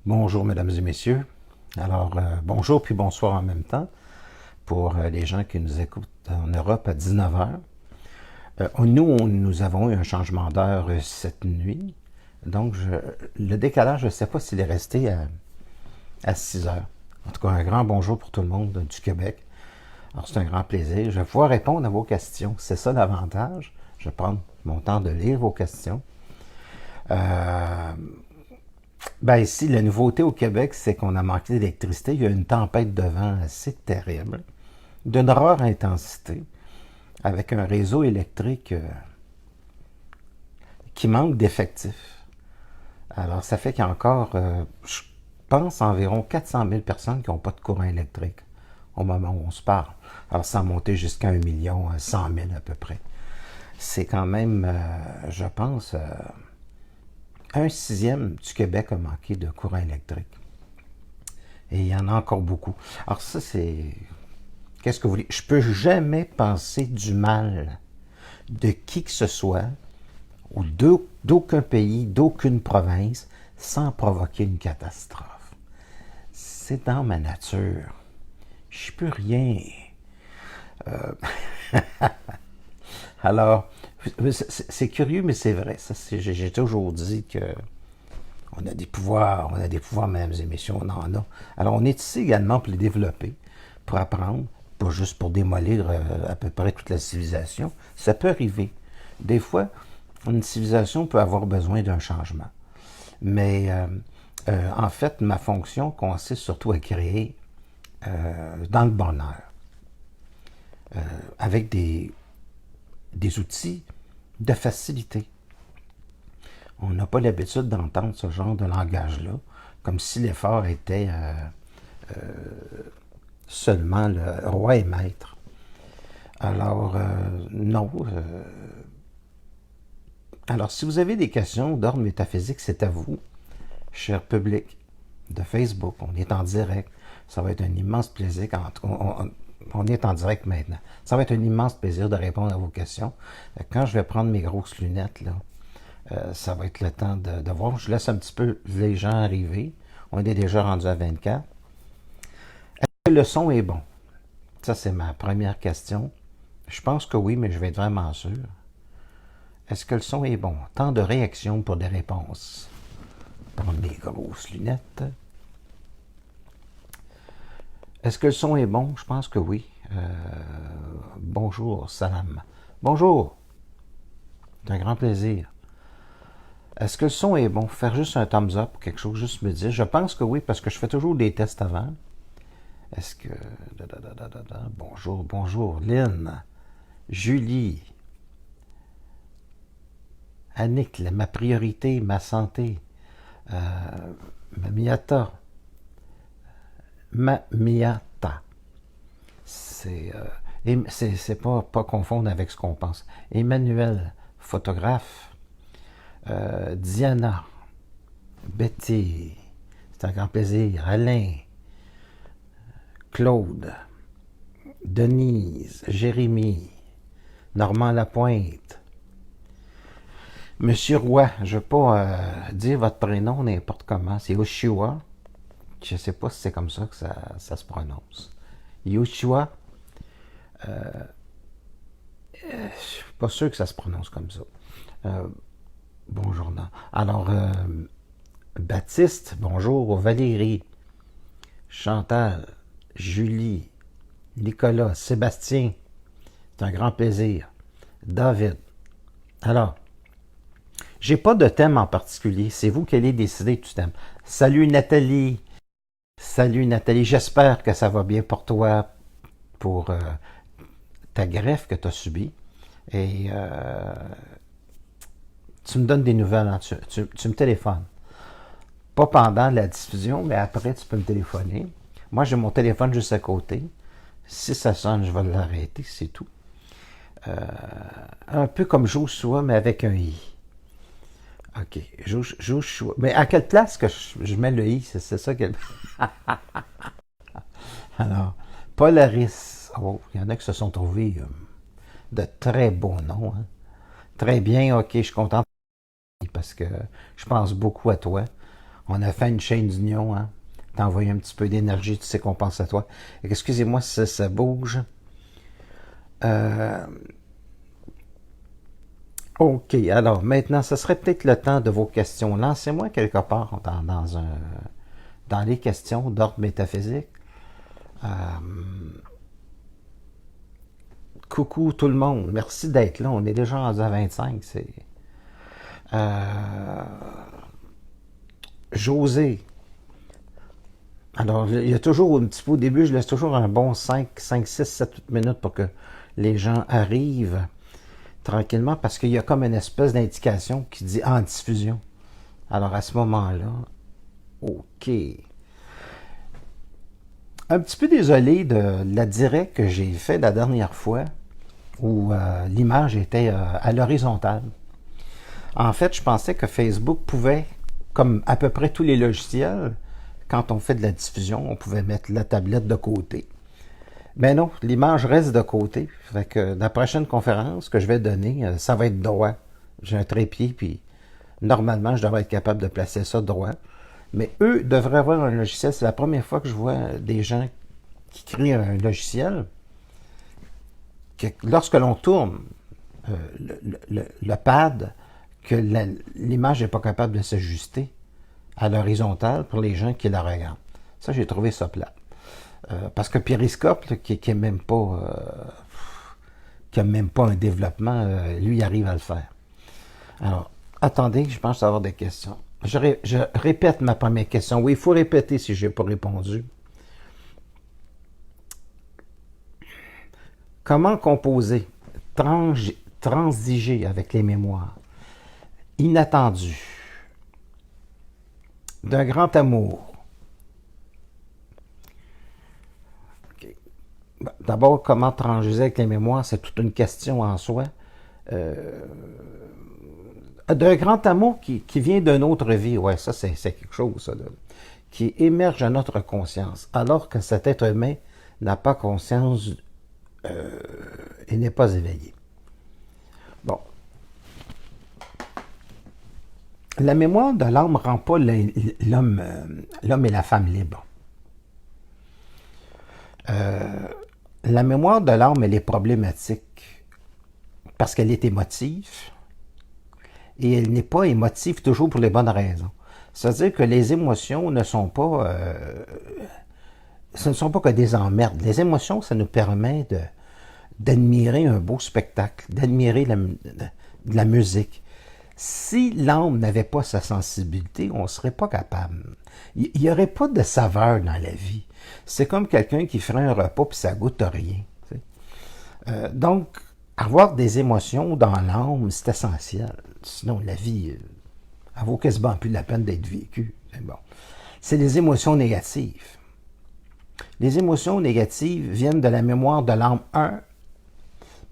Bonjour, mesdames et messieurs. Alors, bonjour puis bonsoir en même temps pour les gens qui nous écoutent en Europe à 19 heures. Nous avons eu un changement d'heure cette nuit. Donc, le décalage, je ne sais pas s'il est resté à 6 heures. En tout cas, un grand bonjour pour tout le monde du Québec. Alors, c'est un grand plaisir. Je vais pouvoir répondre à vos questions. C'est ça l'avantage. Je vais prendre mon temps de lire vos questions. Ben ici, la nouveauté au Québec, c'est qu'on a manqué d'électricité. Il y a une tempête de vent assez terrible, d'une rare intensité, avec un réseau électrique qui manque d'effectifs. Alors, ça fait qu'il y a encore, je pense, environ 400 000 personnes qui n'ont pas de courant électrique au moment où on se parle. Alors, ça a monté jusqu'à 1 million 100 000 à peu près. C'est quand même, je pense, un sixième du Québec a manqué de courant électrique. Et il y en a encore beaucoup. Alors ça, c'est... Qu'est-ce que vous voulez? Je peux jamais penser du mal de qui que ce soit, ou d'aucun pays, d'aucune province, sans provoquer une catastrophe. C'est dans ma nature. Je peux rien. Alors, c'est curieux, mais c'est vrai. J'ai toujours dit que on a des pouvoirs, mesdames et messieurs, on en a. Alors, on est ici également pour les développer, pour apprendre, pas juste pour démolir à peu près toute la civilisation. Ça peut arriver. Des fois, une civilisation peut avoir besoin d'un changement. Mais en fait, ma fonction consiste surtout à créer dans le bonheur, avec des outils de facilité. On n'a pas l'habitude d'entendre ce genre de langage-là, comme si l'effort était seulement le roi et maître. Alors, non. Alors, si vous avez des questions d'ordre métaphysique, c'est à vous, cher public de Facebook. On est en direct. Ça va être un immense plaisir. On est en direct maintenant. Ça va être un immense plaisir de répondre à vos questions. Quand je vais prendre mes grosses lunettes, là, ça va être le temps de voir. Je laisse un petit peu les gens arriver. On est déjà rendu à 24. Est-ce que le son est bon? Ça, c'est ma première question. Je pense que oui, mais je vais être vraiment sûr. Est-ce que le son est bon? Tant de réactions pour des réponses. Prendre mes grosses lunettes. Est-ce que le son est bon? Je pense que oui. Bonjour, salam. Bonjour. C'est un grand plaisir. Est-ce que le son est bon? Faire juste un thumbs up ou quelque chose, juste me dire. Je pense que oui, parce que je fais toujours des tests avant. Est-ce que... Bonjour, bonjour. Lynn, Julie, Annick, ma priorité, ma santé, Mamiata, Mamiata. C'est pas confondre avec ce qu'on pense. Emmanuel, photographe, Diana, Betty, c'est un grand plaisir. Alain, Claude, Denise, Jérémy, Normand Lapointe, Monsieur Roy, je ne vais pas dire votre prénom n'importe comment, c'est Yoshua. Je ne sais pas si c'est comme ça que ça se prononce. Yoshua, je ne suis pas sûr que ça se prononce comme ça. Bonjour. Alors, Baptiste, bonjour. Valérie, Chantal, Julie, Nicolas, Sébastien, c'est un grand plaisir. David. Alors, j'ai pas de thème en particulier. C'est vous qui allez décider du thème. Salut Nathalie. Salut Nathalie. J'espère que ça va bien pour toi, pour ta greffe que tu as subie. Et tu me donnes des nouvelles. Hein. Tu me téléphones. Pas pendant la diffusion, mais après, tu peux me téléphoner. Moi, j'ai mon téléphone juste à côté. Si ça sonne, je vais l'arrêter, c'est tout. Un peu comme Joshua, mais avec un i. OK. Joshua. Mais à quelle place que je mets le i? C'est ça qu'elle... Alors, Polaris. Oh, il y en a qui se sont trouvés de très beaux noms. Hein. Très bien, OK, je suis content parce que je pense beaucoup à toi. On a fait une chaîne d'union, hein. T'as envoyé un petit peu d'énergie, tu sais qu'on pense à toi. Excusez-moi si ça bouge. OK, alors maintenant, ce serait peut-être le temps de vos questions. Lancez-moi quelque part dans les questions d'ordre métaphysique. Euh, Coucou tout le monde, merci d'être là. On est déjà rendu à 25. Euh, José. Alors, il y a toujours un petit peu au début, je laisse toujours un bon 5, 6, 7 8 minutes pour que les gens arrivent tranquillement parce qu'il y a comme une espèce d'indication qui dit en diffusion. Alors, à ce moment-là, OK. Un petit peu désolé de la direct que j'ai fait la dernière fois où l'image était à l'horizontale. En fait, je pensais que Facebook pouvait, comme à peu près tous les logiciels, quand on fait de la diffusion, on pouvait mettre la tablette de côté. Mais non, l'image reste de côté. Fait que la prochaine conférence que je vais donner, ça va être droit. J'ai un trépied, puis normalement, je devrais être capable de placer ça droit. Mais eux devraient avoir un logiciel. C'est la première fois que je vois des gens qui créent un logiciel que lorsque l'on tourne le pad, que l'image n'est pas capable de s'ajuster à l'horizontale pour les gens qui la regardent. Ça, j'ai trouvé ça plat. Parce que Periscope, là, qui n'a même pas un développement, lui, arrive à le faire. Alors, attendez, je pense avoir des questions. Je répète ma première question. Oui, il faut répéter si je n'ai pas répondu. Comment composer, transiger avec les mémoires? Inattendu. D'un grand amour. Okay. D'abord, comment transiger avec les mémoires, c'est toute une question en soi. D'un grand amour qui vient d'une autre vie, ouais, ça c'est quelque chose, ça, là, qui émerge à notre conscience, alors que cet être humain n'a pas conscience et n'est pas éveillé. Bon. La mémoire de l'âme ne rend pas l'homme et la femme libres. La mémoire de l'âme, elle est problématique parce qu'elle est émotive et elle n'est pas émotive toujours pour les bonnes raisons. C'est-à-dire que les émotions ne sont pas... ce ne sont pas que des emmerdes. Les émotions, ça nous permet d'admirer un beau spectacle, d'admirer de la musique. Si l'âme n'avait pas sa sensibilité, on ne serait pas capable. Il n'y aurait pas de saveur dans la vie. C'est comme quelqu'un qui ferait un repas puis ça goûte rien. Donc, avoir des émotions dans l'âme, c'est essentiel. Sinon, la vie, elle vaut quasiment plus la peine d'être vécue. Bon. C'est les émotions négatives. Les émotions négatives viennent de la mémoire de l'âme 1,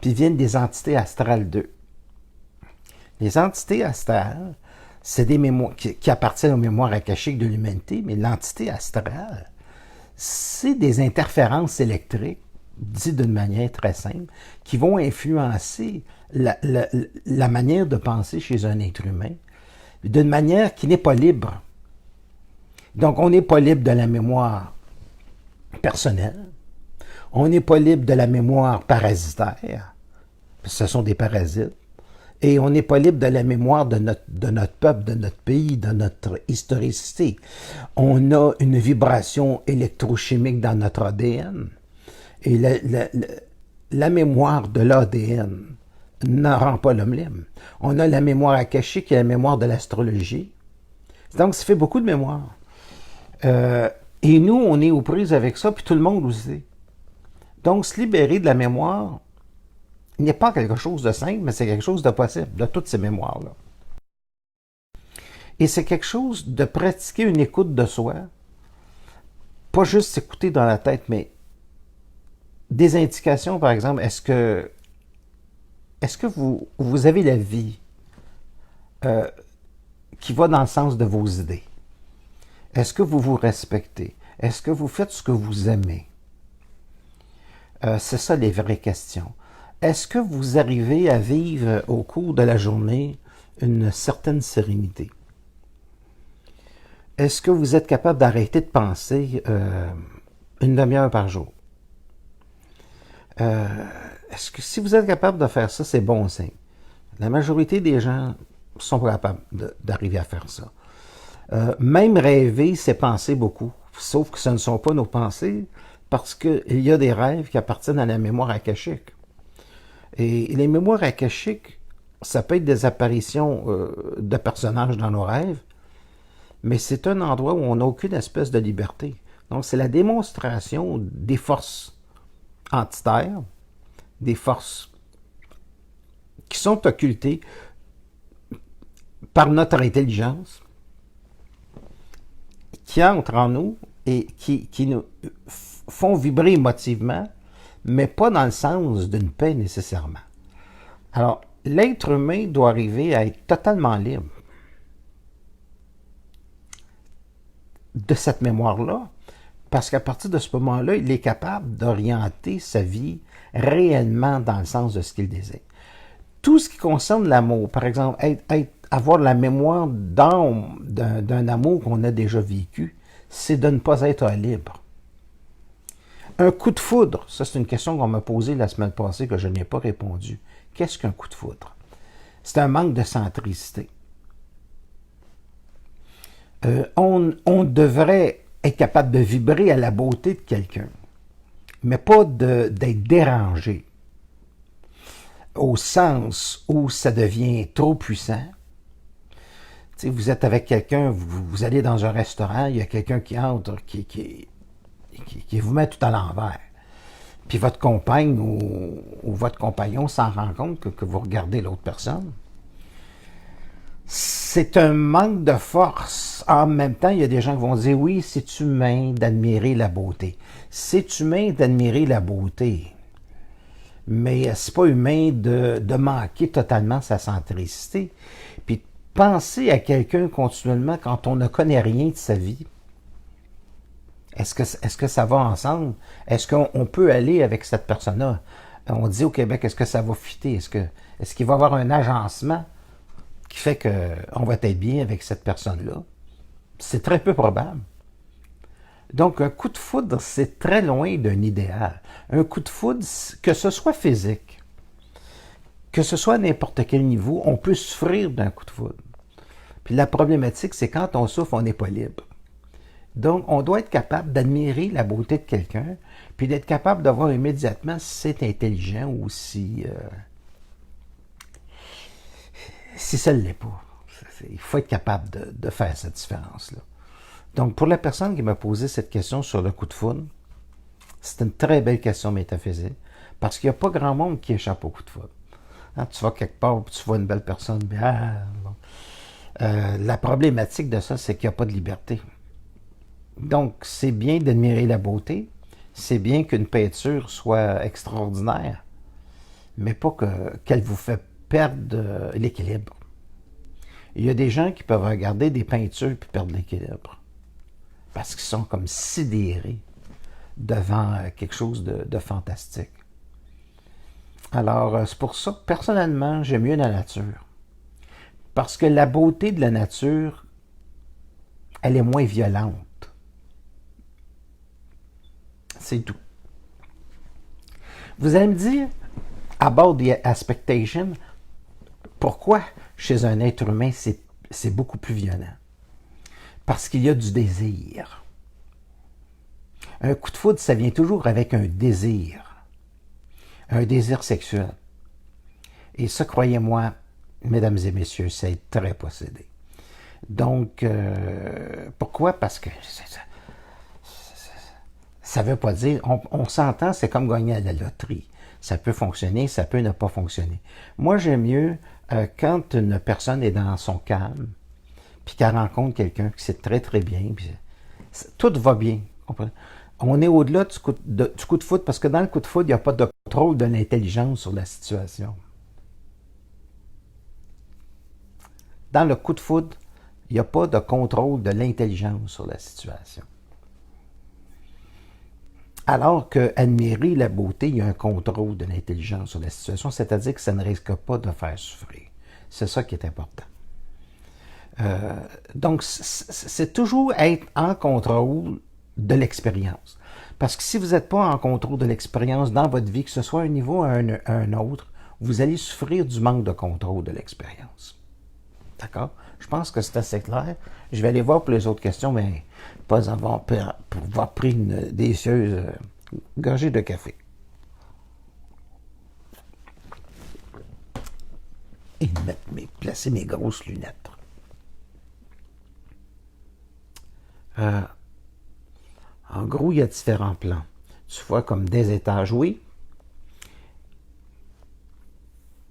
puis viennent des entités astrales 2. Les entités astrales, c'est des mémoires qui appartiennent aux mémoires akashiques de l'humanité, mais l'entité astrale, c'est des interférences électriques, dites d'une manière très simple, qui vont influencer la manière de penser chez un être humain, d'une manière qui n'est pas libre. Donc, on n'est pas libre de la mémoire personnelle, on n'est pas libre de la mémoire parasitaire, ce sont des parasites, et on n'est pas libre de la mémoire de notre peuple, de notre pays, de notre historicité. On a une vibration électrochimique dans notre ADN, et la mémoire de l'ADN ne rend pas l'homme libre. On a la mémoire akashique et la mémoire de l'astrologie. Donc, ça fait beaucoup de mémoire. Et nous, on est aux prises avec ça, puis tout le monde aussi. Donc, se libérer de la mémoire n'est pas quelque chose de simple, mais c'est quelque chose de possible, de toutes ces mémoires-là. Et c'est quelque chose de pratiquer une écoute de soi, pas juste s'écouter dans la tête, mais des indications, par exemple, est-ce que vous avez la vie qui va dans le sens de vos idées? Est-ce que vous vous respectez? Est-ce que vous faites ce que vous aimez? C'est ça les vraies questions. Est-ce que vous arrivez à vivre au cours de la journée une certaine sérénité? Est-ce que vous êtes capable d'arrêter de penser une demi-heure par jour? Est-ce que si vous êtes capable de faire ça, c'est bon signe. La majorité des gens sont pas capables d'arriver à faire ça. Même rêver, c'est penser beaucoup. Sauf que ce ne sont pas nos pensées, parce qu'il y a des rêves qui appartiennent à la mémoire akashique. Et les mémoires akashiques, ça peut être des apparitions de personnages dans nos rêves, mais c'est un endroit où on n'a aucune espèce de liberté. Donc, c'est la démonstration des forces entitaires, des forces qui sont occultées par notre intelligence, qui entrent en nous et qui nous font vibrer émotivement, mais pas dans le sens d'une paix nécessairement. Alors, l'être humain doit arriver à être totalement libre de cette mémoire-là, parce qu'à partir de ce moment-là, il est capable d'orienter sa vie réellement dans le sens de ce qu'il désire. Tout ce qui concerne l'amour, par exemple, avoir la mémoire d'un amour qu'on a déjà vécu, c'est de ne pas être libre. Un coup de foudre, ça c'est une question qu'on m'a posée la semaine passée que je n'ai pas répondu. Qu'est-ce qu'un coup de foudre? C'est un manque de centricité. On devrait être capable de vibrer à la beauté de quelqu'un, mais pas d'être dérangé, au sens où ça devient trop puissant. T'sais, vous êtes avec quelqu'un, vous allez dans un restaurant, il y a quelqu'un qui entre, qui vous met tout à l'envers. Puis votre compagne ou votre compagnon s'en rend compte que vous regardez l'autre personne. C'est un manque de force. En même temps, il y a des gens qui vont dire, oui, c'est humain d'admirer la beauté. C'est humain d'admirer la beauté. Mais c'est pas humain de manquer totalement sa centricité. Puis penser à quelqu'un continuellement quand on ne connaît rien de sa vie. Est-ce que ça va ensemble? Est-ce qu'on peut aller avec cette personne-là? On dit au Québec, est-ce que ça va fitter? Est-ce qu'il va y avoir un agencement qui fait qu'on va être bien avec cette personne-là? C'est très peu probable. Donc, un coup de foudre, c'est très loin d'un idéal. Un coup de foudre, que ce soit physique, que ce soit à n'importe quel niveau, on peut souffrir d'un coup de foudre. Puis la problématique, c'est quand on souffre, on n'est pas libre. Donc, on doit être capable d'admirer la beauté de quelqu'un, puis d'être capable de voir immédiatement si c'est intelligent ou si ça ne l'est pas. Il faut être capable de faire cette différence-là. Donc, pour la personne qui m'a posé cette question sur le coup de foudre, c'est une très belle question métaphysique, parce qu'il n'y a pas grand monde qui échappe au coup de foudre. Hein, tu vas quelque part, tu vois une belle personne, bon. La problématique de ça, c'est qu'il n'y a pas de liberté. Donc, c'est bien d'admirer la beauté, c'est bien qu'une peinture soit extraordinaire, mais pas qu'elle vous fait perdre l'équilibre. Il y a des gens qui peuvent regarder des peintures puis perdre l'équilibre, parce qu'ils sont comme sidérés devant quelque chose de fantastique. Alors, c'est pour ça que personnellement, j'aime mieux la nature. Parce que la beauté de la nature, elle est moins violente. C'est tout. Vous allez me dire, about the expectation, pourquoi chez un être humain c'est beaucoup plus violent? Parce qu'il y a du désir. Un coup de foudre, ça vient toujours avec un désir sexuel. Et ça, croyez-moi, mesdames et messieurs, c'est très possédé. Donc, pourquoi? Parce que ça ne veut pas dire, on s'entend, c'est comme gagner à la loterie. Ça peut fonctionner, ça peut ne pas fonctionner. Moi, j'aime mieux quand une personne est dans son calme, puis qu'elle rencontre quelqu'un qui sait très très bien, puis tout va bien. On est au-delà du coup de foudre, parce que dans le coup de foudre, il n'y a pas de contrôle de l'intelligence sur la situation. Dans le coup de foudre, il n'y a pas de contrôle de l'intelligence sur la situation. Alors que admirer la beauté, il y a un contrôle de l'intelligence sur la situation, c'est-à-dire que ça ne risque pas de faire souffrir. C'est ça qui est important. Donc, c'est toujours être en contrôle de l'expérience. Parce que si vous n'êtes pas en contrôle de l'expérience dans votre vie, que ce soit un niveau à un autre, vous allez souffrir du manque de contrôle de l'expérience. D'accord? Je pense que c'est assez clair. Je vais aller voir pour les autres questions, mais pas avant pour avoir pris une délicieuse gorgée de café. Et placer mes grosses lunettes. En gros, il y a différents plans. Tu vois comme des étages, oui.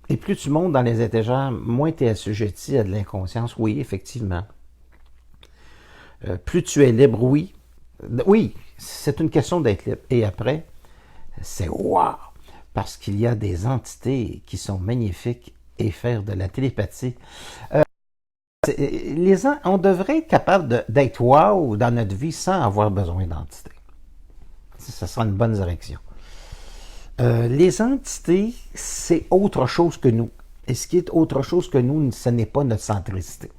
Et plus tu montes dans les étagères, moins tu es assujetti à de l'inconscience, oui, effectivement. Plus tu es libre, oui. Oui, c'est une question d'être libre. Et après, c'est wow! Parce qu'il y a des entités qui sont magnifiques et faire de la télépathie. On devrait être capable d'être wow dans notre vie sans avoir besoin d'entités. Ça sera une bonne direction. Les entités, c'est autre chose que nous. Et ce qui est autre chose que nous, ce n'est pas notre centricité.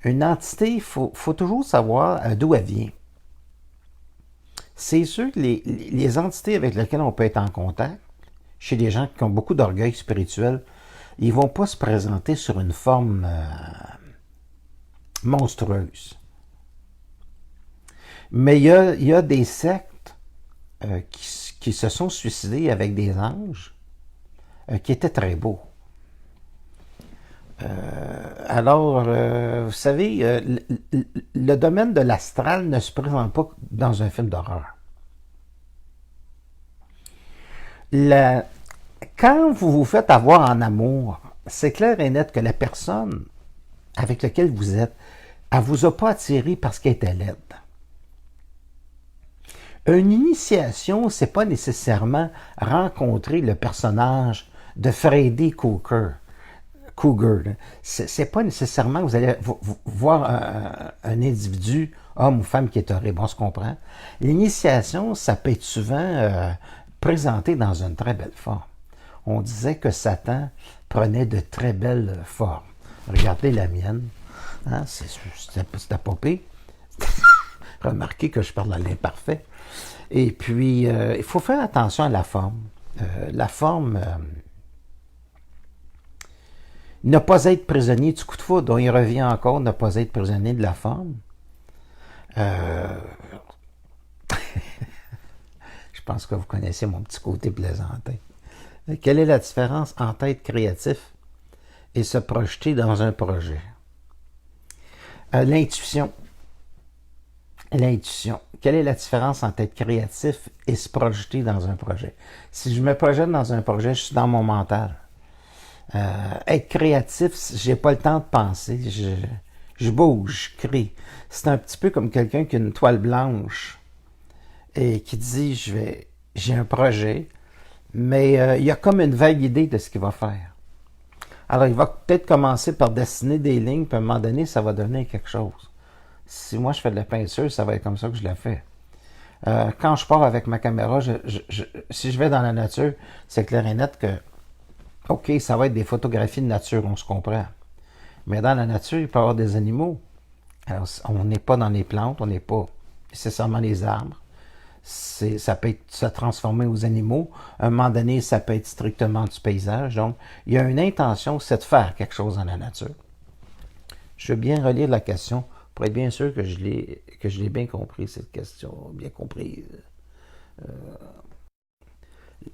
Une entité, il faut toujours savoir d'où elle vient. C'est sûr que les entités avec lesquelles on peut être en contact, chez des gens qui ont beaucoup d'orgueil spirituel, ils ne vont pas se présenter sur une forme monstrueuse. Mais il y a des sectes qui se sont suicidés avec des anges qui étaient très beaux. Alors, vous savez, le domaine de l'astral ne se présente pas dans un film d'horreur. Quand vous vous faites avoir en amour, c'est clair et net que la personne avec laquelle vous êtes, elle ne vous a pas attiré parce qu'elle était laide. Une initiation, c'est pas nécessairement rencontrer le personnage de Freddy Krueger. C'est pas nécessairement que vous allez voir un individu, homme ou femme, qui est horrible, on se comprend. L'initiation, ça peut être souvent présenté dans une très belle forme. On disait que Satan prenait de très belles formes. Regardez la mienne. Hein, c'était pas pire. Remarquez que je parle à l'imparfait. Et puis, il faut faire attention à la forme. La forme, ne pas être prisonnier du coup de foudre, dont il revient encore, ne pas être prisonnier de la forme. Je pense que vous connaissez mon petit côté plaisantin. Quelle est la différence entre être créatif et se projeter dans un projet? L'intuition. L'intuition. Quelle est la différence entre être créatif et se projeter dans un projet? Si je me projette dans un projet, je suis dans mon mental. Être créatif, j'ai pas le temps de penser. Je bouge, je crée. C'est un petit peu comme quelqu'un qui a une toile blanche et qui dit j'ai un projet, mais il y a comme une vague idée de ce qu'il va faire. Alors, il va peut-être commencer par dessiner des lignes, puis à un moment donné, ça va devenir quelque chose. Si moi je fais de la peinture, ça va être comme ça que je la fais. Quand je pars avec ma caméra, si je vais dans la nature, c'est clair et net que, OK, ça va être des photographies de nature, on se comprend. Mais dans la nature, il peut y avoir des animaux. Alors, on n'est pas dans les plantes, on n'est pas nécessairement les arbres. Ça peut être se transformer aux animaux. À un moment donné, ça peut être strictement du paysage. Donc, il y a une intention, c'est de faire quelque chose dans la nature. Je vais bien relire la question pour être bien sûr que je l'ai bien compris, cette question, bien comprise.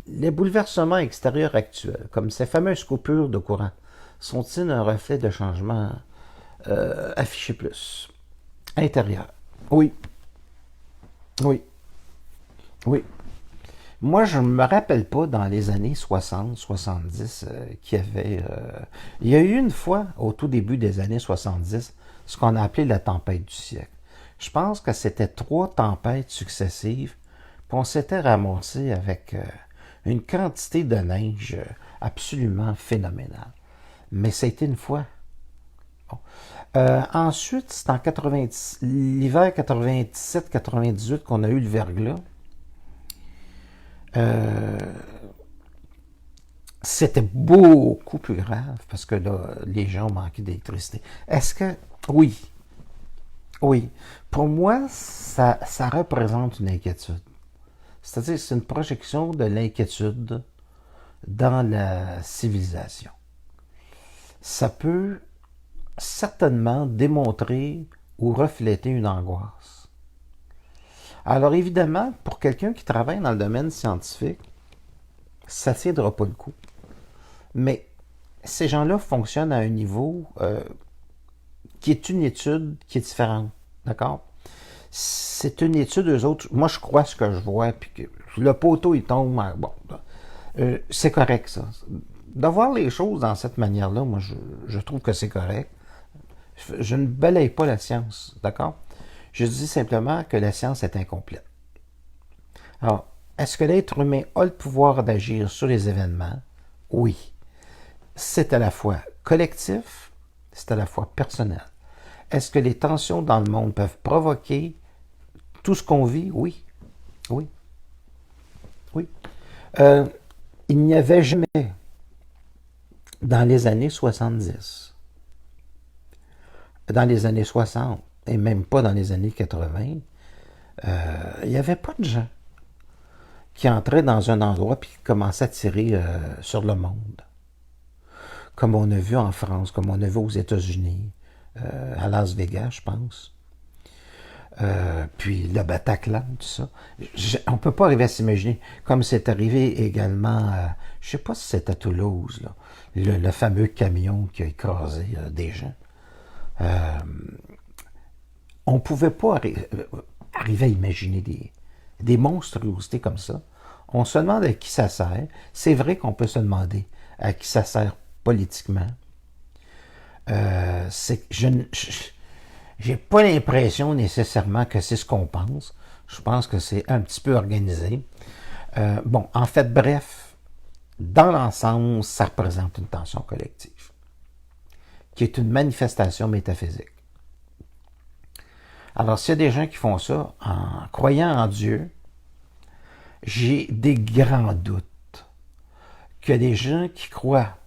Les bouleversements extérieurs actuels, comme ces fameuses coupures de courant, sont-ils un reflet de changement affiché plus? Intérieur. Oui. Oui. Oui. Moi, je ne me rappelle pas dans les années 60, 70 qu'il y avait... il y a eu une fois, au tout début des années 70, ce qu'on a appelé la tempête du siècle. Je pense que c'était 3 tempêtes successives, puis on s'était ramassé avec une quantité de neige absolument phénoménale. Mais c'était une fois. Bon. Ensuite, c'est en l'hiver 97-98 qu'on a eu le verglas. c'était beaucoup plus grave parce que là, les gens ont manqué d'électricité. Est-ce que... Oui, oui. Pour moi, ça représente une inquiétude. C'est-à-dire, c'est une projection de l'inquiétude dans la civilisation. Ça peut certainement démontrer ou refléter une angoisse. Alors évidemment, pour quelqu'un qui travaille dans le domaine scientifique, ça ne tiendra pas le coup. Mais ces gens-là fonctionnent à un niveau qui est une étude qui est différente. D'accord? C'est une étude, eux autres. Moi, je crois ce que je vois, puis que le poteau, il tombe. Bon, c'est correct, ça. De voir les choses dans cette manière-là, moi, je trouve que c'est correct. Je ne balaye pas la science, d'accord? Je dis simplement que la science est incomplète. Alors, est-ce que l'être humain a le pouvoir d'agir sur les événements? Oui. C'est à la fois collectif, c'est à la fois personnel. Est-ce que les tensions dans le monde peuvent provoquer tout ce qu'on vit? Oui. Oui. Oui. Euh, il n'y avait jamais, dans les années 70, dans les années 60, et même pas dans les années 80, il n'y avait pas de gens qui entraient dans un endroit puis qui commençaient à tirer sur le monde. Comme on a vu en France, comme on a vu aux États-Unis, à Las Vegas, je pense. Puis le Bataclan, tout ça. On ne peut pas arriver à s'imaginer, comme c'est arrivé également, je ne sais pas si c'est à Toulouse, là, le fameux camion qui a écrasé des gens. On ne pouvait pas arriver à imaginer des monstruosités comme ça. On se demande à qui ça sert. C'est vrai qu'on peut se demander à qui ça sert politiquement. Je n'ai pas l'impression nécessairement que c'est ce qu'on pense. Je pense que c'est un petit peu organisé. Bon, en fait, bref, dans l'ensemble, ça représente une tension collective, qui est une manifestation métaphysique. Alors, s'il y a des gens qui font ça en croyant en Dieu, j'ai des grands doutes que des gens qui croient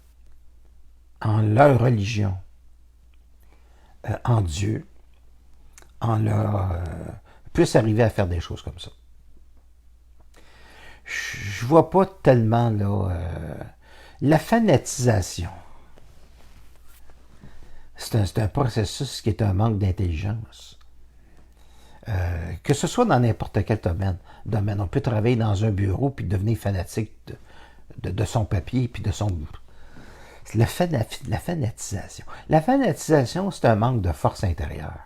en leur religion, en Dieu, en leur puissent arriver à faire des choses comme ça. Je vois pas tellement là la fanatisation. C'est un processus qui est un manque d'intelligence. Que ce soit dans n'importe quel domaine. On peut travailler dans un bureau puis devenir fanatique de son papier puis de son... La fanatisation. La fanatisation, c'est un manque de force intérieure.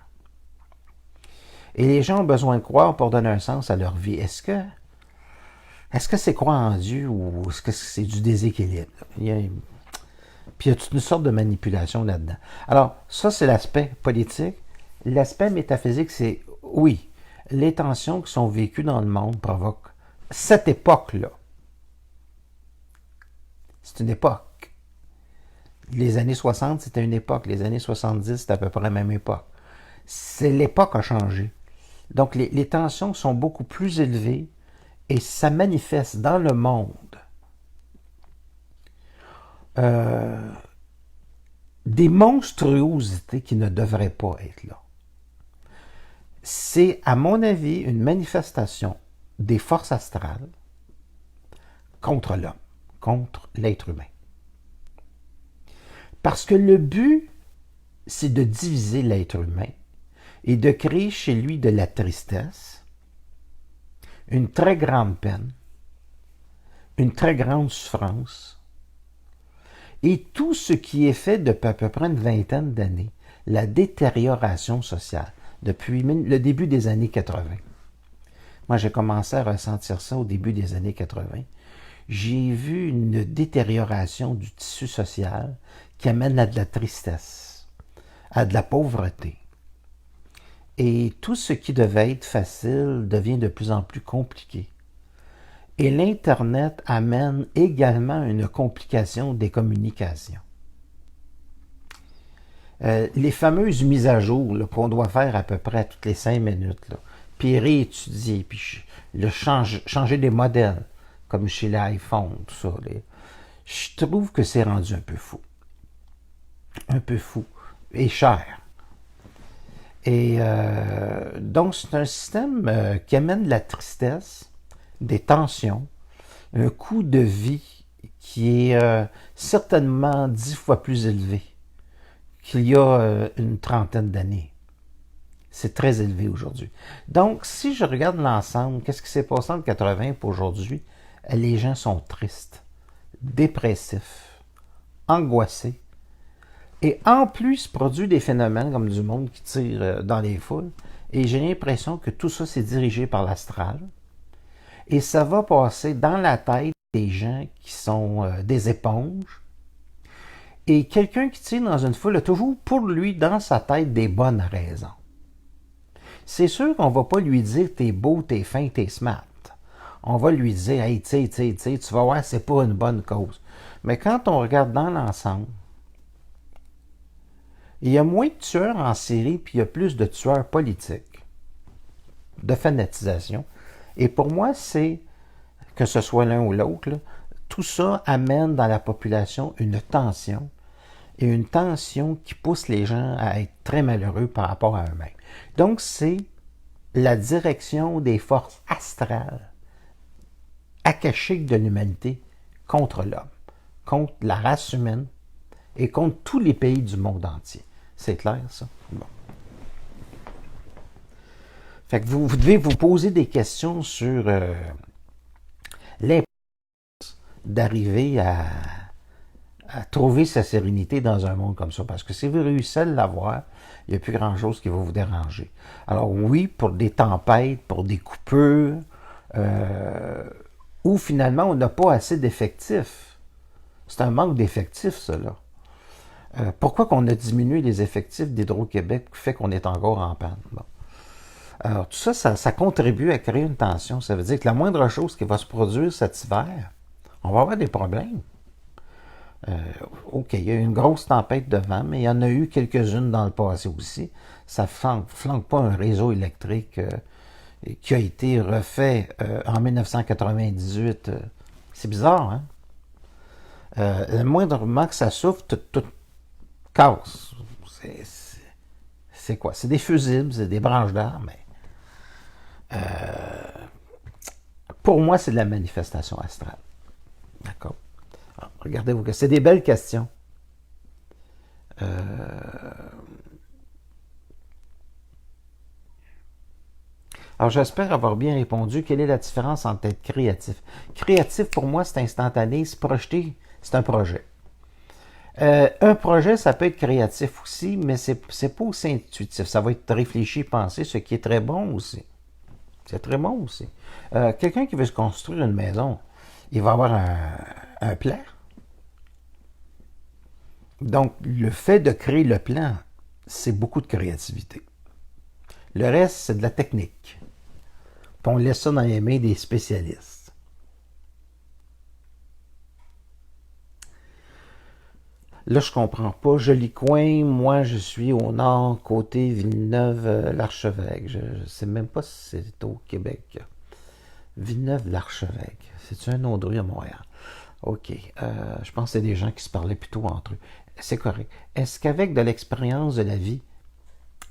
Et les gens ont besoin de croire pour donner un sens à leur vie. Est-ce que c'est croire en Dieu ou est-ce que c'est du déséquilibre? Puis il y a toute une sorte de manipulation là-dedans. Alors, ça, c'est l'aspect politique. L'aspect métaphysique, c'est, oui, les tensions qui sont vécues dans le monde provoquent cette époque-là. C'est une époque. Les années 60, c'était une époque. Les années 70, c'était à peu près la même époque. L'époque a changé. Donc, les tensions sont beaucoup plus élevées et ça manifeste dans le monde des monstruosités qui ne devraient pas être là. C'est, à mon avis, une manifestation des forces astrales contre l'homme, contre l'être humain. Parce que le but, c'est de diviser l'être humain et de créer chez lui de la tristesse, une très grande peine, une très grande souffrance, et tout ce qui est fait depuis à peu près une vingtaine d'années, la détérioration sociale, depuis le début des années 80. Moi, j'ai commencé à ressentir ça au début des années 80. J'ai vu une détérioration du tissu social qui amène à de la tristesse, à de la pauvreté. Et tout ce qui devait être facile devient de plus en plus compliqué. Et l'Internet amène également une complication des communications. Les fameuses mises à jour là, qu'on doit faire à peu près toutes les 5 minutes, là, puis réétudier, puis changer des modèles, comme chez l'iPhone, tout ça. Je trouve que c'est rendu un peu fou. Un peu fou. Et cher. Et donc, c'est un système qui amène de la tristesse, des tensions, un coût de vie qui est certainement 10 fois plus élevé qu'il y a une trentaine d'années. C'est très élevé aujourd'hui. Donc, si je regarde l'ensemble, qu'est-ce qui s'est passé entre 80 et aujourd'hui? Les gens sont tristes, dépressifs, angoissés. Et en plus, produit des phénomènes comme du monde qui tire dans les foules. Et j'ai l'impression que tout ça, c'est dirigé par l'astral. Et ça va passer dans la tête des gens qui sont des éponges. Et quelqu'un qui tire dans une foule a toujours pour lui, dans sa tête, des bonnes raisons. C'est sûr qu'on ne va pas lui dire « t'es beau, t'es fin, t'es smart ». On va lui dire « hey, tu vas voir, c'est pas une bonne cause ». Mais quand on regarde dans l'ensemble, il y a moins de tueurs en série, puis il y a plus de tueurs politiques, de fanatisation. Et pour moi, c'est, que ce soit l'un ou l'autre, là, tout ça amène dans la population une tension, et une tension qui pousse les gens à être très malheureux par rapport à eux-mêmes. Donc, c'est la direction des forces astrales, akashiques de l'humanité, contre l'homme, contre la race humaine, et contre tous les pays du monde entier. C'est clair, ça? Bon. Fait que vous devez vous poser des questions sur l'importance d'arriver à trouver sa sérénité dans un monde comme ça. Parce que si vous réussissez à l'avoir, il n'y a plus grand-chose qui va vous déranger. Alors oui, pour des tempêtes, pour des coupures, où finalement on n'a pas assez d'effectifs. C'est un manque d'effectifs, ça, là. Pourquoi qu'on a diminué les effectifs d'Hydro-Québec qui fait qu'on est encore en panne? Bon. Alors, tout ça, ça contribue à créer une tension. Ça veut dire que la moindre chose qui va se produire cet hiver, on va avoir des problèmes. OK, il y a eu une grosse tempête de vent, mais il y en a eu quelques-unes dans le passé aussi. Ça ne flanque pas un réseau électrique qui a été refait en 1998. C'est bizarre, hein? Le moindrement que ça souffle, tout casse. C'est quoi? C'est des fusibles, c'est des branches d'arbres, mais pour moi, c'est de la manifestation astrale. D'accord? Alors, regardez-vous que c'est des belles questions. Alors, j'espère avoir bien répondu. Quelle est la différence entre être créatif? Créatif, pour moi, c'est instantané. Se projeter, c'est un projet. Un projet, ça peut être créatif aussi, mais c'est pas aussi intuitif. Ça va être réfléchi, pensé, ce qui est très bon aussi. C'est très bon aussi. Quelqu'un qui veut se construire une maison, il va avoir un plan. Donc, le fait de créer le plan, c'est beaucoup de créativité. Le reste, c'est de la technique. Puis on laisse ça dans les mains des spécialistes. Là, je comprends pas. Jolicoin, moi, je suis au nord, côté Villeneuve-l'Archevêque. Je ne sais même pas si c'est au Québec. Villeneuve-l'Archevêque. C'est-tu un autre rue à Montréal? OK. Je pense que c'est des gens qui se parlaient plutôt entre eux. C'est correct. Est-ce qu'avec de l'expérience de la vie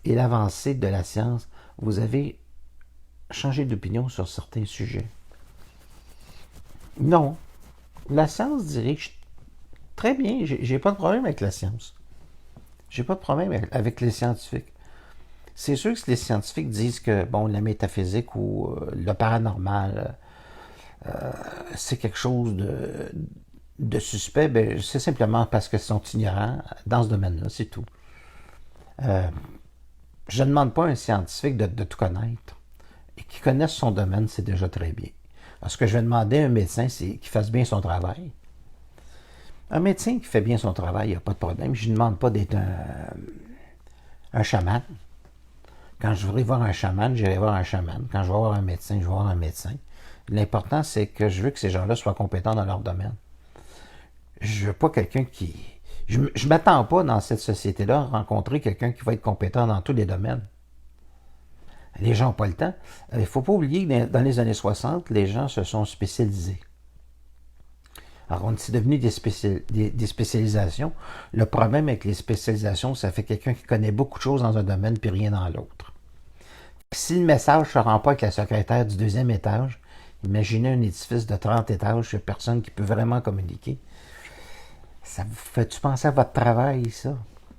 et l'avancée de la science, vous avez changé d'opinion sur certains sujets? Non. La science dirige très bien. J'ai pas de problème avec la science. J'ai pas de problème avec les scientifiques. C'est sûr que si les scientifiques disent que bon, la métaphysique ou le paranormal, c'est quelque chose de suspect, ben, c'est simplement parce qu'ils sont ignorants dans ce domaine-là, c'est tout. Je ne demande pas à un scientifique de tout connaître. Et qu'il connaisse son domaine, c'est déjà très bien. Alors, ce que je vais demander à un médecin, c'est qu'il fasse bien son travail. Un médecin qui fait bien son travail, il n'y a pas de problème. Je ne demande pas d'être un chaman. Quand je voudrais voir un chaman, j'irai voir un chaman. Quand je vais voir un médecin, je vais voir un médecin. L'important, c'est que je veux que ces gens-là soient compétents dans leur domaine. Je veux pas quelqu'un qui... Je ne m'attends pas dans cette société-là à rencontrer quelqu'un qui va être compétent dans tous les domaines. Les gens n'ont pas le temps. Il ne faut pas oublier que dans les années 60, les gens se sont spécialisés. Alors, c'est devenu des spécialisations. Le problème avec les spécialisations, ça fait quelqu'un qui connaît beaucoup de choses dans un domaine puis rien dans l'autre. Si le message ne se rend pas avec la secrétaire du deuxième étage, imaginez un édifice de 30 étages, il n'y a personne qui peut vraiment communiquer. Ça vous fait-tu penser à votre travail, ça?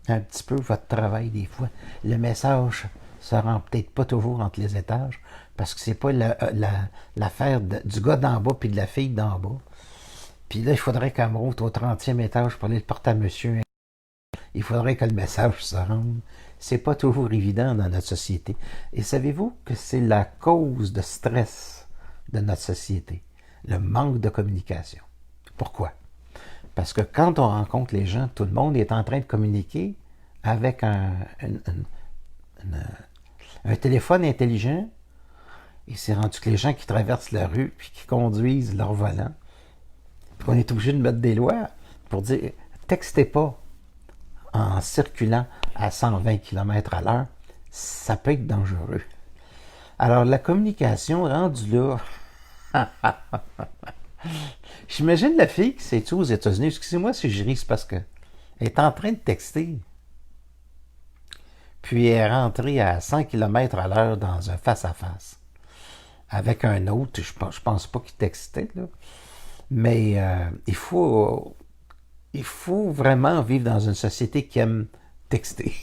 Un petit peu votre travail, des fois. Le message se rend peut-être pas toujours entre les étages, parce que c'est pas l'affaire du gars d'en bas puis de la fille d'en bas. Puis là, il faudrait qu'elle me monte au 30e étage pour aller le porter à monsieur. Il faudrait que le message se rende. C'est pas toujours évident dans notre société. Et savez-vous que c'est la cause de stress de notre société? Le manque de communication. Pourquoi? Parce que quand on rencontre les gens, tout le monde est en train de communiquer avec un téléphone intelligent. Et c'est rendu que les gens qui traversent la rue puis qui conduisent leur volant, puis on est obligé de mettre des lois pour dire textez pas en circulant à 120 km à l'heure, ça peut être dangereux. Alors la communication rendue là, j'imagine la fille qui s'est aux États-Unis, excusez-moi si je ris, c'est parce qu'elle est en train de texter. Puis elle est rentrée à 100 km à l'heure dans un face-à-face. Avec un autre, je pense pas qu'il textait, là. Mais il faut vraiment vivre dans une société qui aime texter.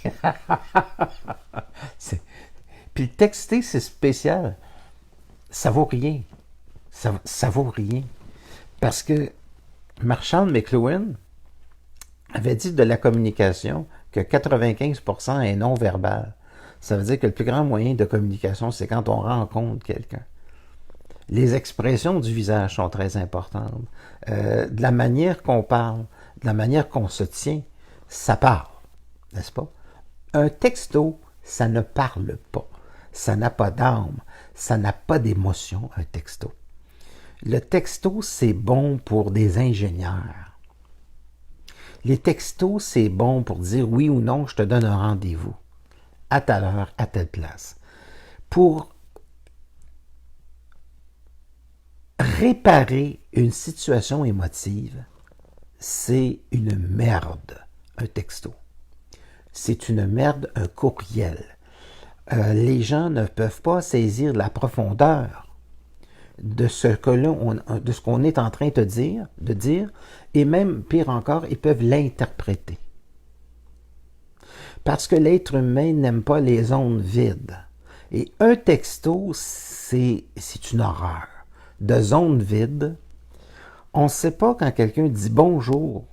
Puis le texter, c'est spécial. Ça vaut rien. Ça vaut rien. Parce que Marshall McLuhan avait dit de la communication que 95% est non-verbal. Ça veut dire que le plus grand moyen de communication, c'est quand on rencontre quelqu'un. Les expressions du visage sont très importantes. De la manière qu'on parle, de la manière qu'on se tient, ça parle, n'est-ce pas? Un texto, ça ne parle pas. Ça n'a pas d'âme. Ça n'a pas d'émotion, un texto. Le texto, c'est bon pour des ingénieurs. Les textos, c'est bon pour dire oui ou non, je te donne un rendez-vous. À telle heure, à telle place. Pour réparer une situation émotive, c'est une merde, un texto. C'est une merde, un courriel. Les gens ne peuvent pas saisir la profondeur de ce que là, de ce qu'on est en train de dire, et même, pire encore, ils peuvent l'interpréter. Parce que l'être humain n'aime pas les zones vides. Et un texto, c'est une horreur. De zone vide, on ne sait pas quand quelqu'un dit bonjour,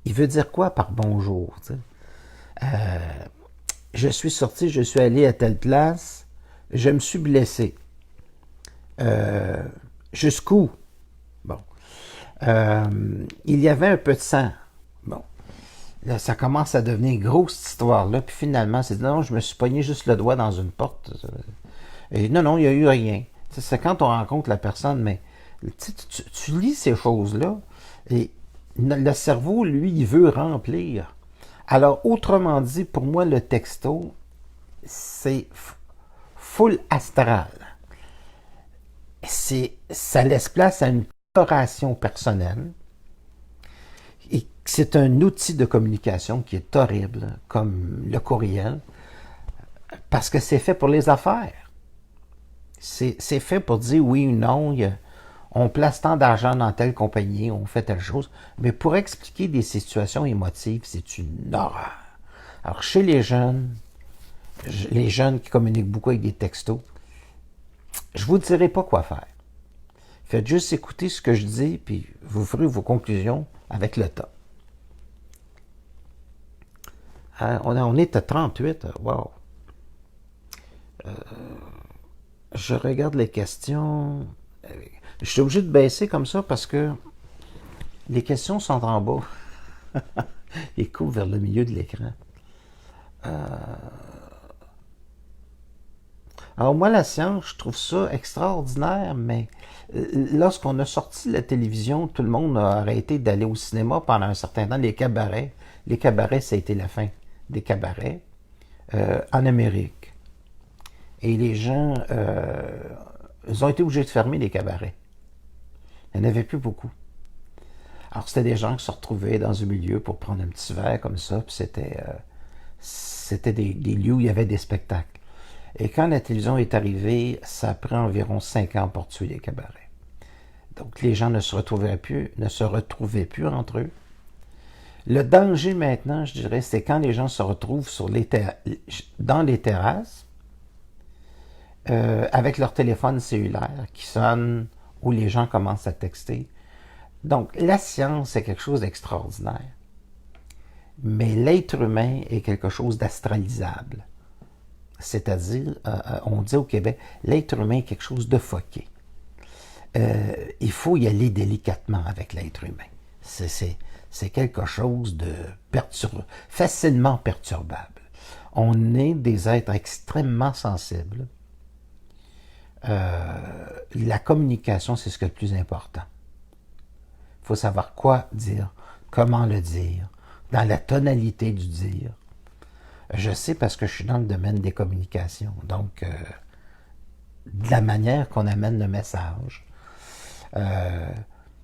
il veut dire quoi par bonjour? Je suis sorti, je suis allé à telle place, je me suis blessé. Jusqu'où? Bon. Il y avait un peu de sang. Bon. Là, ça commence à devenir grosse cette histoire-là, puis finalement, c'est non, je me suis pogné juste le doigt dans une porte. Et non, il n'y a eu rien. C'est quand on rencontre la personne, mais tu lis ces choses-là, et le cerveau, lui, il veut remplir. Alors, autrement dit, pour moi, le texto, c'est full astral. Ça laisse place à une coloration personnelle, et c'est un outil de communication qui est horrible, comme le courriel, parce que c'est fait pour les affaires. C'est fait pour dire oui ou non, on place tant d'argent dans telle compagnie, on fait telle chose, mais pour expliquer des situations émotives, c'est une horreur. Alors, chez les jeunes qui communiquent beaucoup avec des textos, je vous dirai pas quoi faire. Faites juste écouter ce que je dis, puis vous ferez vos conclusions avec le temps. On est à 38, wow. Je regarde les questions. Je suis obligé de baisser comme ça parce que les questions sont en bas. Ils courent vers le milieu de l'écran. Alors moi, la science, je trouve ça extraordinaire, mais lorsqu'on a sorti la télévision, tout le monde a arrêté d'aller au cinéma pendant un certain temps. Les cabarets, ça a été la fin des cabarets en Amérique. Et les gens, ils ont été obligés de fermer les cabarets. Il n'y en avait plus beaucoup. Alors, c'était des gens qui se retrouvaient dans un milieu pour prendre un petit verre comme ça, puis c'était des lieux où il y avait des spectacles. Et quand la télévision est arrivée, ça a pris environ 5 ans pour tuer les cabarets. Donc, les gens ne se retrouvaient plus entre eux. Le danger maintenant, je dirais, c'est quand les gens se retrouvent dans les terrasses, avec leur téléphone cellulaire qui sonne, où les gens commencent à texter. Donc, la science, c'est quelque chose d'extraordinaire. Mais l'être humain est quelque chose d'astralisable. C'est-à-dire, on dit au Québec, l'être humain est quelque chose de foqué. Il faut y aller délicatement avec l'être humain. C'est quelque chose de facilement perturbable. On est des êtres extrêmement sensibles. La communication, c'est ce qui est le plus important. Il faut savoir quoi dire, comment le dire, dans la tonalité du dire. Je sais parce que je suis dans le domaine des communications, donc de la manière qu'on amène le message.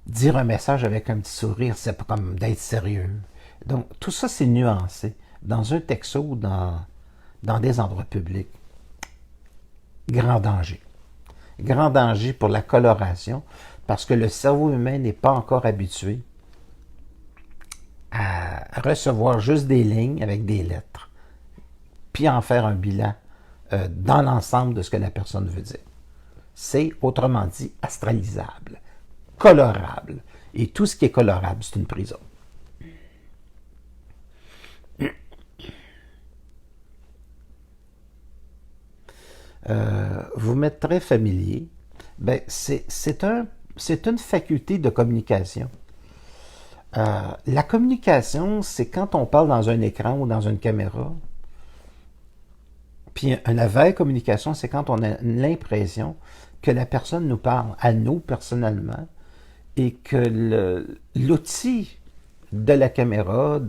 Dire un message avec un petit sourire, c'est pas comme d'être sérieux. Donc, tout ça, c'est nuancé. Dans un texto, dans des endroits publics, grand danger. Grand danger pour la coloration, parce que le cerveau humain n'est pas encore habitué à recevoir juste des lignes avec des lettres, puis en faire un bilan dans l'ensemble de ce que la personne veut dire. C'est, autrement dit, astralisable, colorable. Et tout ce qui est colorable, c'est une prison. Vous m'êtes très familier. Ben, c'est une faculté de communication. La communication, c'est quand on parle dans un écran ou dans une caméra. Puis la vraie communication, c'est quand on a l'impression que la personne nous parle à nous personnellement et que l'outil de la caméra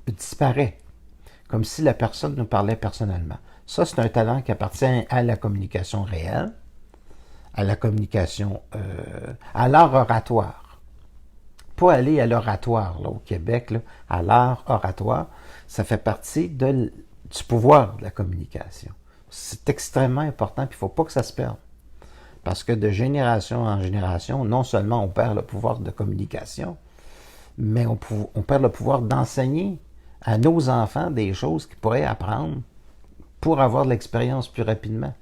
disparaît, comme si la personne nous parlait personnellement. Ça, c'est un talent qui appartient à la communication réelle, à la communication, à l'art oratoire. Pas aller à l'oratoire, là, au Québec, là, à l'art oratoire, ça fait partie du pouvoir de la communication. C'est extrêmement important, puis il ne faut pas que ça se perde. Parce que de génération en génération, non seulement on perd le pouvoir de communication, mais on perd le pouvoir d'enseigner à nos enfants des choses qu'ils pourraient apprendre pour avoir de l'expérience plus rapidement.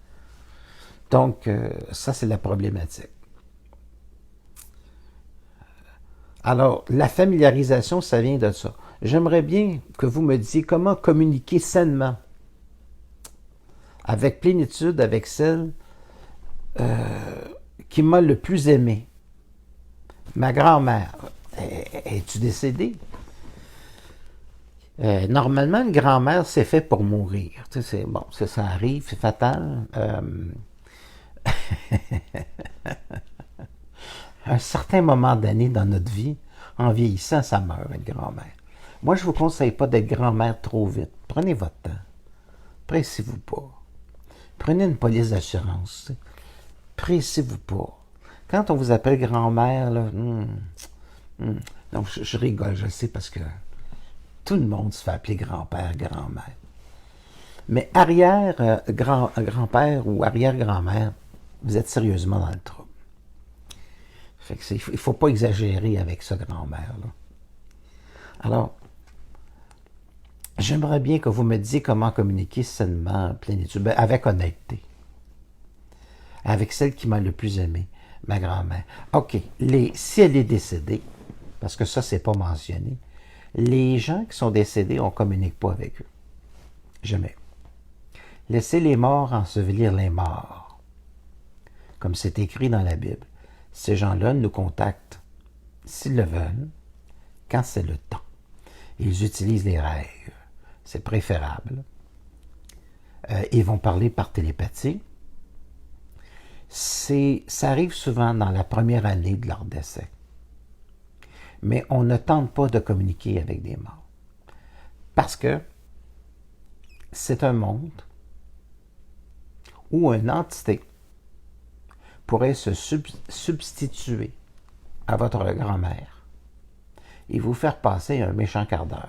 Donc, ça, c'est la problématique. Alors, la familiarisation, ça vient de ça. J'aimerais bien que vous me disiez comment communiquer sainement, avec plénitude, avec celle qui m'a le plus aimé. Ma grand-mère. Es-tu décédée? Normalement, une grand-mère, c'est fait pour mourir. Tu sais, bon, ça arrive, c'est fatal. À un certain moment d'année dans notre vie, en vieillissant, ça meurt, être grand-mère. Moi, je ne vous conseille pas d'être grand-mère trop vite. Prenez votre temps. Pressez-vous pas. Prenez une police d'assurance. Pressez-vous pas. Quand on vous appelle grand-mère, là, donc je rigole, je sais, parce que tout le monde se fait appeler grand-père, grand-mère. Mais grand-père ou arrière-grand-mère, vous êtes sérieusement dans le trouble. Fait que il ne faut pas exagérer avec ça, grand-mère, là. Alors, j'aimerais bien que vous me disiez comment communiquer sainement, plénitude, avec honnêteté. Avec celle qui m'a le plus aimé, ma grand-mère. OK, si elle est décédée, parce que ça, c'est pas mentionné, les gens qui sont décédés, on ne communique pas avec eux. Jamais. Laissez les morts ensevelir les morts. Comme c'est écrit dans la Bible. Ces gens-là nous contactent, s'ils le veulent, quand c'est le temps. Ils utilisent les rêves. C'est préférable. Ils vont parler par télépathie. Ça arrive souvent dans la première année de leur décès. Mais on ne tente pas de communiquer avec des morts. Parce que c'est un monde où une entité pourrait se substituer à votre grand-mère et vous faire passer un méchant quart d'heure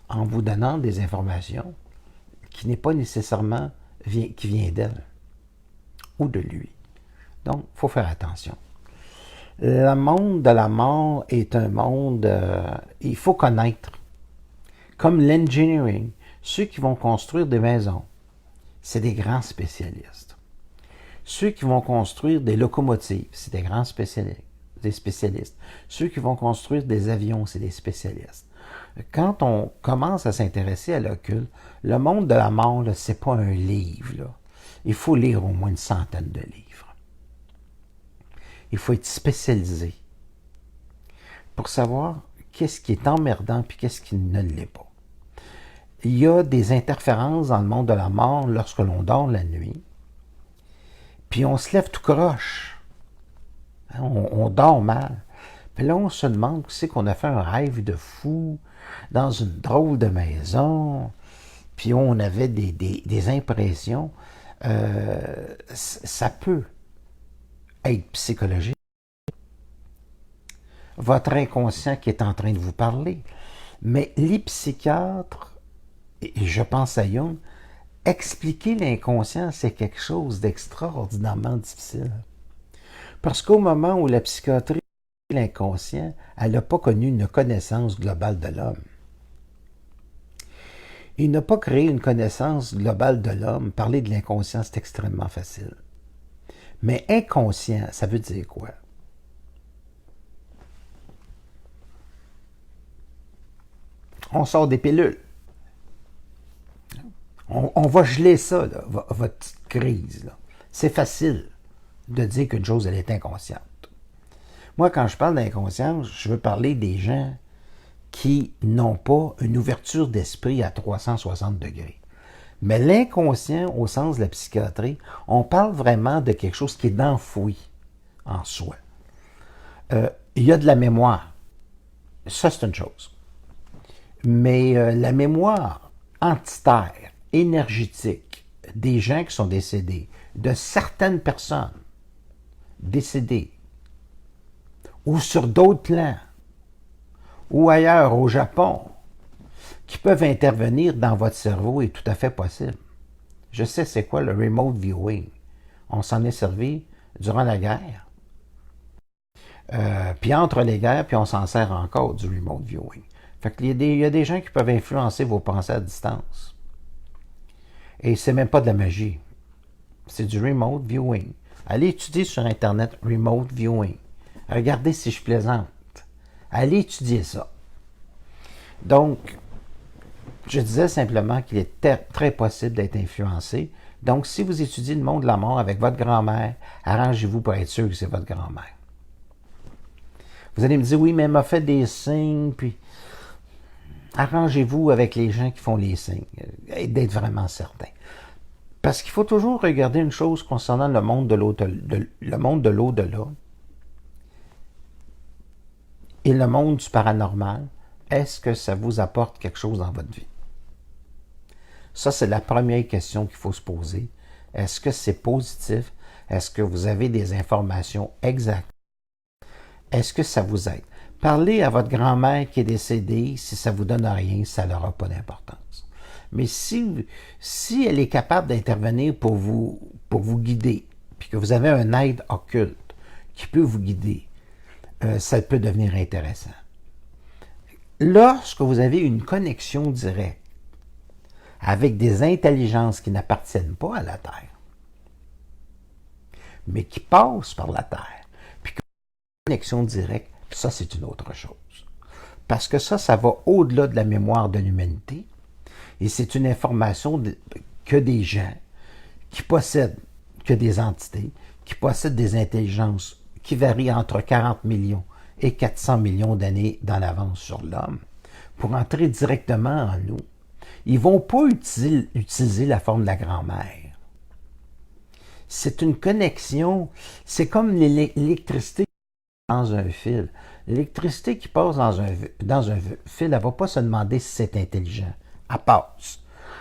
en vous donnant des informations qui n'est pas nécessairement qui vient d'elle ou de lui. Donc, il faut faire attention. Le monde de la mort est un monde, il faut connaître. Comme l'engineering, ceux qui vont construire des maisons, c'est des grands spécialistes. Ceux qui vont construire des locomotives, c'est des grands spécialistes. Des spécialistes. Ceux qui vont construire des avions, c'est des spécialistes. Quand on commence à s'intéresser à l'occulte, le monde de la mort, ce n'est pas un livre. Là. Il faut lire au moins une centaine de livres. Il faut être spécialisé pour savoir qu'est-ce qui est emmerdant et qu'est-ce qui ne l'est pas. Il y a des interférences dans le monde de la mort lorsque l'on dort la nuit, puis on se lève tout croche. On dort mal. Puis là, on se demande si c'est qu'on a fait un rêve de fou dans une drôle de maison, puis on avait des impressions. Ça peut être psychologique. Votre inconscient qui est en train de vous parler. Mais les psychiatres, et je pense à Jung, expliquer l'inconscient, c'est quelque chose d'extraordinairement difficile. Parce qu'au moment où la psychiatrie l'inconscient, elle n'a pas connu une connaissance globale de l'homme. Il n'a pas créé une connaissance globale de l'homme. Parler de l'inconscient, c'est extrêmement facile. Mais inconscient, ça veut dire quoi? On sort des pilules. On va geler ça, là, votre petite crise. Là. C'est facile de dire qu'une chose, elle est inconsciente. Moi, quand je parle d'inconscience, je veux parler des gens qui n'ont pas une ouverture d'esprit à 360 degrés. Mais l'inconscient, au sens de la psychiatrie, on parle vraiment de quelque chose qui est enfoui en soi. Il y a de la mémoire. Ça, c'est une chose. Mais la mémoire entitaire, énergétique, des gens qui sont décédés, de certaines personnes décédées, ou sur d'autres plans, ou ailleurs au Japon, qui peuvent intervenir dans votre cerveau est tout à fait possible. Je sais c'est quoi le remote viewing. On s'en est servi durant la guerre. Puis entre les guerres, puis on s'en sert encore du remote viewing. Fait qu'il y a des gens qui peuvent influencer vos pensées à distance. Et c'est même pas de la magie. C'est du remote viewing. Allez étudier sur Internet remote viewing. Regardez si je plaisante. Allez étudier ça. Donc, je disais simplement qu'il est très possible d'être influencé. Donc, si vous étudiez le monde de la mort avec votre grand-mère, arrangez-vous pour être sûr que c'est votre grand-mère. Vous allez me dire, oui, mais elle m'a fait des signes, puis arrangez-vous avec les gens qui font les signes, d'être vraiment certain. Parce qu'il faut toujours regarder une chose concernant le monde de l'au-delà et le monde du paranormal. Est-ce que ça vous apporte quelque chose dans votre vie? Ça, c'est la première question qu'il faut se poser. Est-ce que c'est positif? Est-ce que vous avez des informations exactes? Est-ce que ça vous aide? Parlez à votre grand-mère qui est décédée, si ça ne vous donne rien, ça n'aura pas d'importance. Mais si elle est capable d'intervenir pour vous guider, puis que vous avez un aide occulte qui peut vous guider, ça peut devenir intéressant. Lorsque vous avez une connexion directe avec des intelligences qui n'appartiennent pas à la Terre, mais qui passent par la Terre, puis que une connexion directe, ça c'est une autre chose. Parce que ça va au-delà de la mémoire de l'humanité, et c'est une information que des gens qui possèdent, que des entités, qui possèdent des intelligences qui varient entre 40 millions et 400 millions d'années dans l'avance sur l'homme, pour entrer directement en nous. Ils ne vont pas utiliser la forme de la grand-mère. C'est une connexion, c'est comme l'électricité dans un fil. L'électricité qui passe dans un fil, elle ne va pas se demander si c'est intelligent. Elle passe.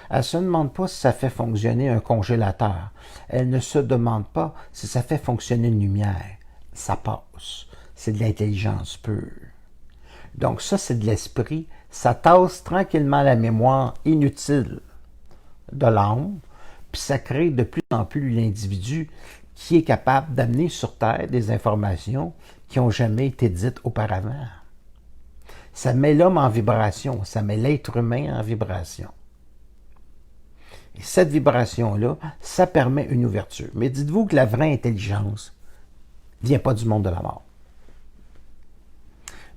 Elle ne se demande pas si ça fait fonctionner un congélateur. Elle ne se demande pas si ça fait fonctionner une lumière. Ça passe. c'est de l'intelligence pure. Donc ça, c'est de l'esprit. Ça tasse tranquillement la mémoire inutile de l'âme, puis ça crée de plus en plus l'individu qui est capable d'amener sur Terre des informations qui n'ont jamais été dites auparavant. Ça met l'homme en vibration, ça met l'être humain en vibration. Et cette vibration-là, ça permet une ouverture. Mais dites-vous que la vraie intelligence ne vient pas du monde de la mort.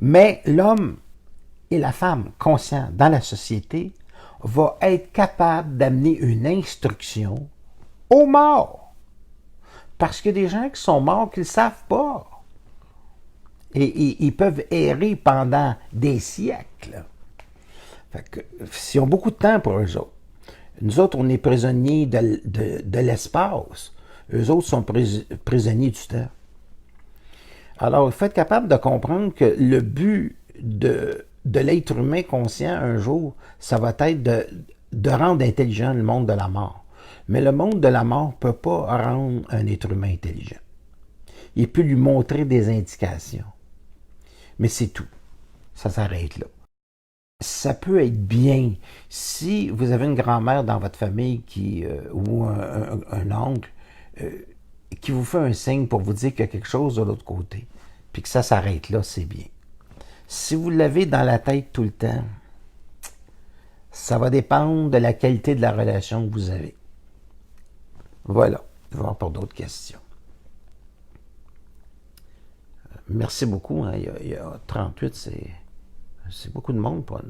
Mais l'homme et la femme conscients dans la société va être capable d'amener une instruction aux morts. Parce qu'il y a des gens qui sont morts qui ne le savent pas. Et ils peuvent errer pendant des siècles. Fait que, ils ont beaucoup de temps pour eux autres. Nous autres, on est prisonniers de l'espace. Eux autres sont prisonniers du temps. Alors, il faut être capable de comprendre que le but de l'être humain conscient un jour, ça va être de rendre intelligent le monde de la mort. Mais le monde de la mort ne peut pas rendre un être humain intelligent. Il peut lui montrer des indications. Mais c'est tout. Ça s'arrête là. Ça peut être bien si vous avez une grand-mère dans votre famille ou un oncle qui vous fait un signe pour vous dire qu'il y a quelque chose de l'autre côté, puis que ça s'arrête là, c'est bien. Si vous l'avez dans la tête tout le temps, ça va dépendre de la qualité de la relation que vous avez. Voilà. Je vais voir pour d'autres questions. Merci beaucoup. Hein. Il y a 38, c'est beaucoup de monde pour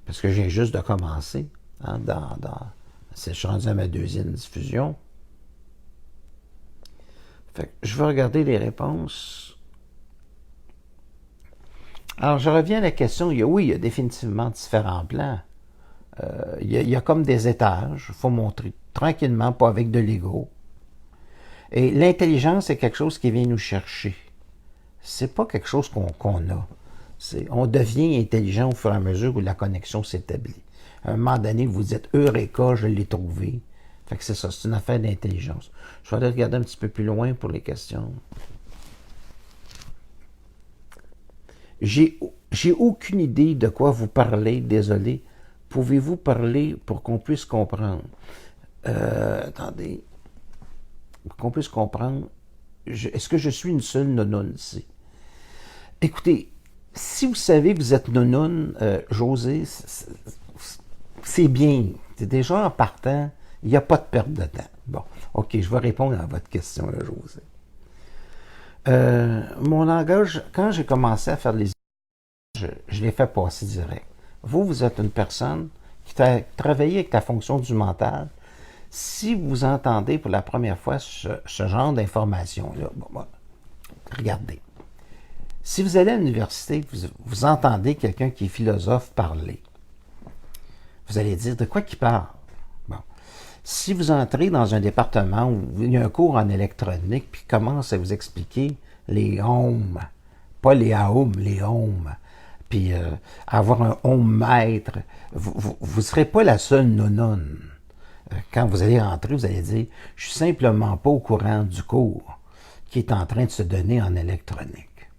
parce que je viens juste de commencer. Hein, je suis rendu à ma deuxième diffusion. Fait que je vais regarder les réponses. Alors, je reviens à la question. Oui, il y a définitivement différents plans. Il y a comme des étages. Il faut montrer tranquillement, pas avec de l'ego. Et l'intelligence, c'est quelque chose qui vient nous chercher. C'est pas quelque chose qu'on a. On devient intelligent au fur et à mesure où la connexion s'établit. À un moment donné, vous dites « Eureka, je l'ai trouvé ». Fait que c'est ça, c'est une affaire d'intelligence. Je vais aller regarder un petit peu plus loin pour les questions. J'ai aucune idée de quoi vous parlez, désolé. Pouvez-vous parler pour qu'on puisse comprendre? Attendez. Pour qu'on puisse comprendre, est-ce que je suis une seule nounoune ici? Écoutez, si vous savez que vous êtes nounoune, José, c'est bien. C'est déjà en partant, il n'y a pas de perte de temps. Bon, OK, je vais répondre à votre question, là, José. Mon langage, quand j'ai commencé à faire les je l'ai fait passer direct. Vous êtes une personne qui a travaillé avec la fonction du mental. Si vous entendez pour la première fois ce genre d'informations-là, regardez. Si vous allez à l'université, vous entendez quelqu'un qui est philosophe parler, vous allez dire de quoi qu'il parle. Bon. Si vous entrez dans un département où il y a un cours en électronique, puis commence à vous expliquer les ohms, pas les ahums, les ohms, puis avoir un ohm maître, vous ne serez pas la seule nonone. Quand vous allez rentrer, vous allez dire « Je suis simplement pas au courant du cours qui est en train de se donner en électronique. »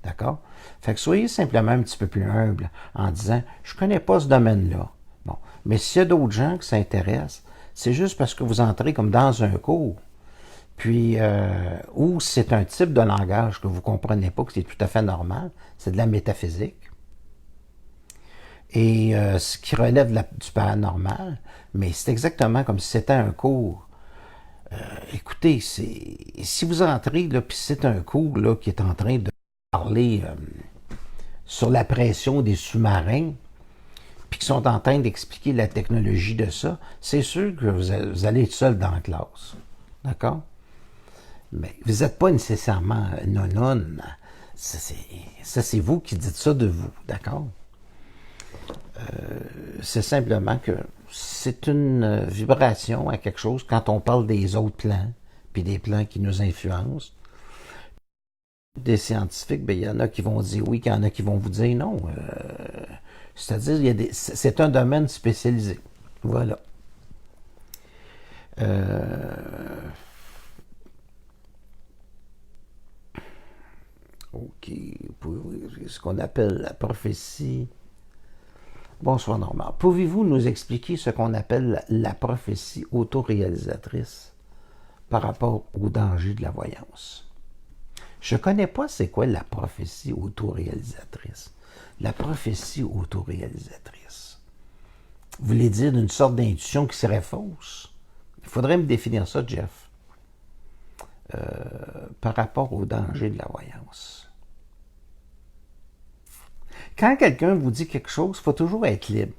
D'accord? Fait que soyez simplement un petit peu plus humble en disant « Je connais pas ce domaine-là. » Bon. Mais s'il y a d'autres gens qui s'intéressent, c'est juste parce que vous entrez comme dans un cours, puis ou c'est un type de langage que vous comprenez pas, que c'est tout à fait normal, c'est de la métaphysique. Et ce qui relève du paranormal, mais c'est exactement comme si c'était un cours. Écoutez, si vous entrez, là, puis c'est un cours là, qui est en train de parler sur la pression des sous-marins, puis qui sont en train d'expliquer la technologie de ça, c'est sûr que vous allez être seul dans la classe. D'accord? Mais vous n'êtes pas nécessairement nonone. Ça, c'est vous qui dites ça de vous. D'accord? C'est simplement que c'est une vibration à quelque chose quand on parle des autres plans, puis des plans qui nous influencent. Des scientifiques, il y en a qui vont dire oui, il y en a qui vont vous dire non. C'est-à-dire, c'est un domaine spécialisé. Voilà. OK. Ce qu'on appelle la prophétie. Bonsoir Normand. Pouvez-vous nous expliquer ce qu'on appelle la prophétie autoréalisatrice par rapport au danger de la voyance? Je ne connais pas c'est quoi la prophétie autoréalisatrice. La prophétie autoréalisatrice. Vous voulez dire d'une sorte d'intuition qui serait fausse? Il faudrait me définir ça, Jeff. Par rapport au danger de la voyance. Quand quelqu'un vous dit quelque chose, il faut toujours être libre.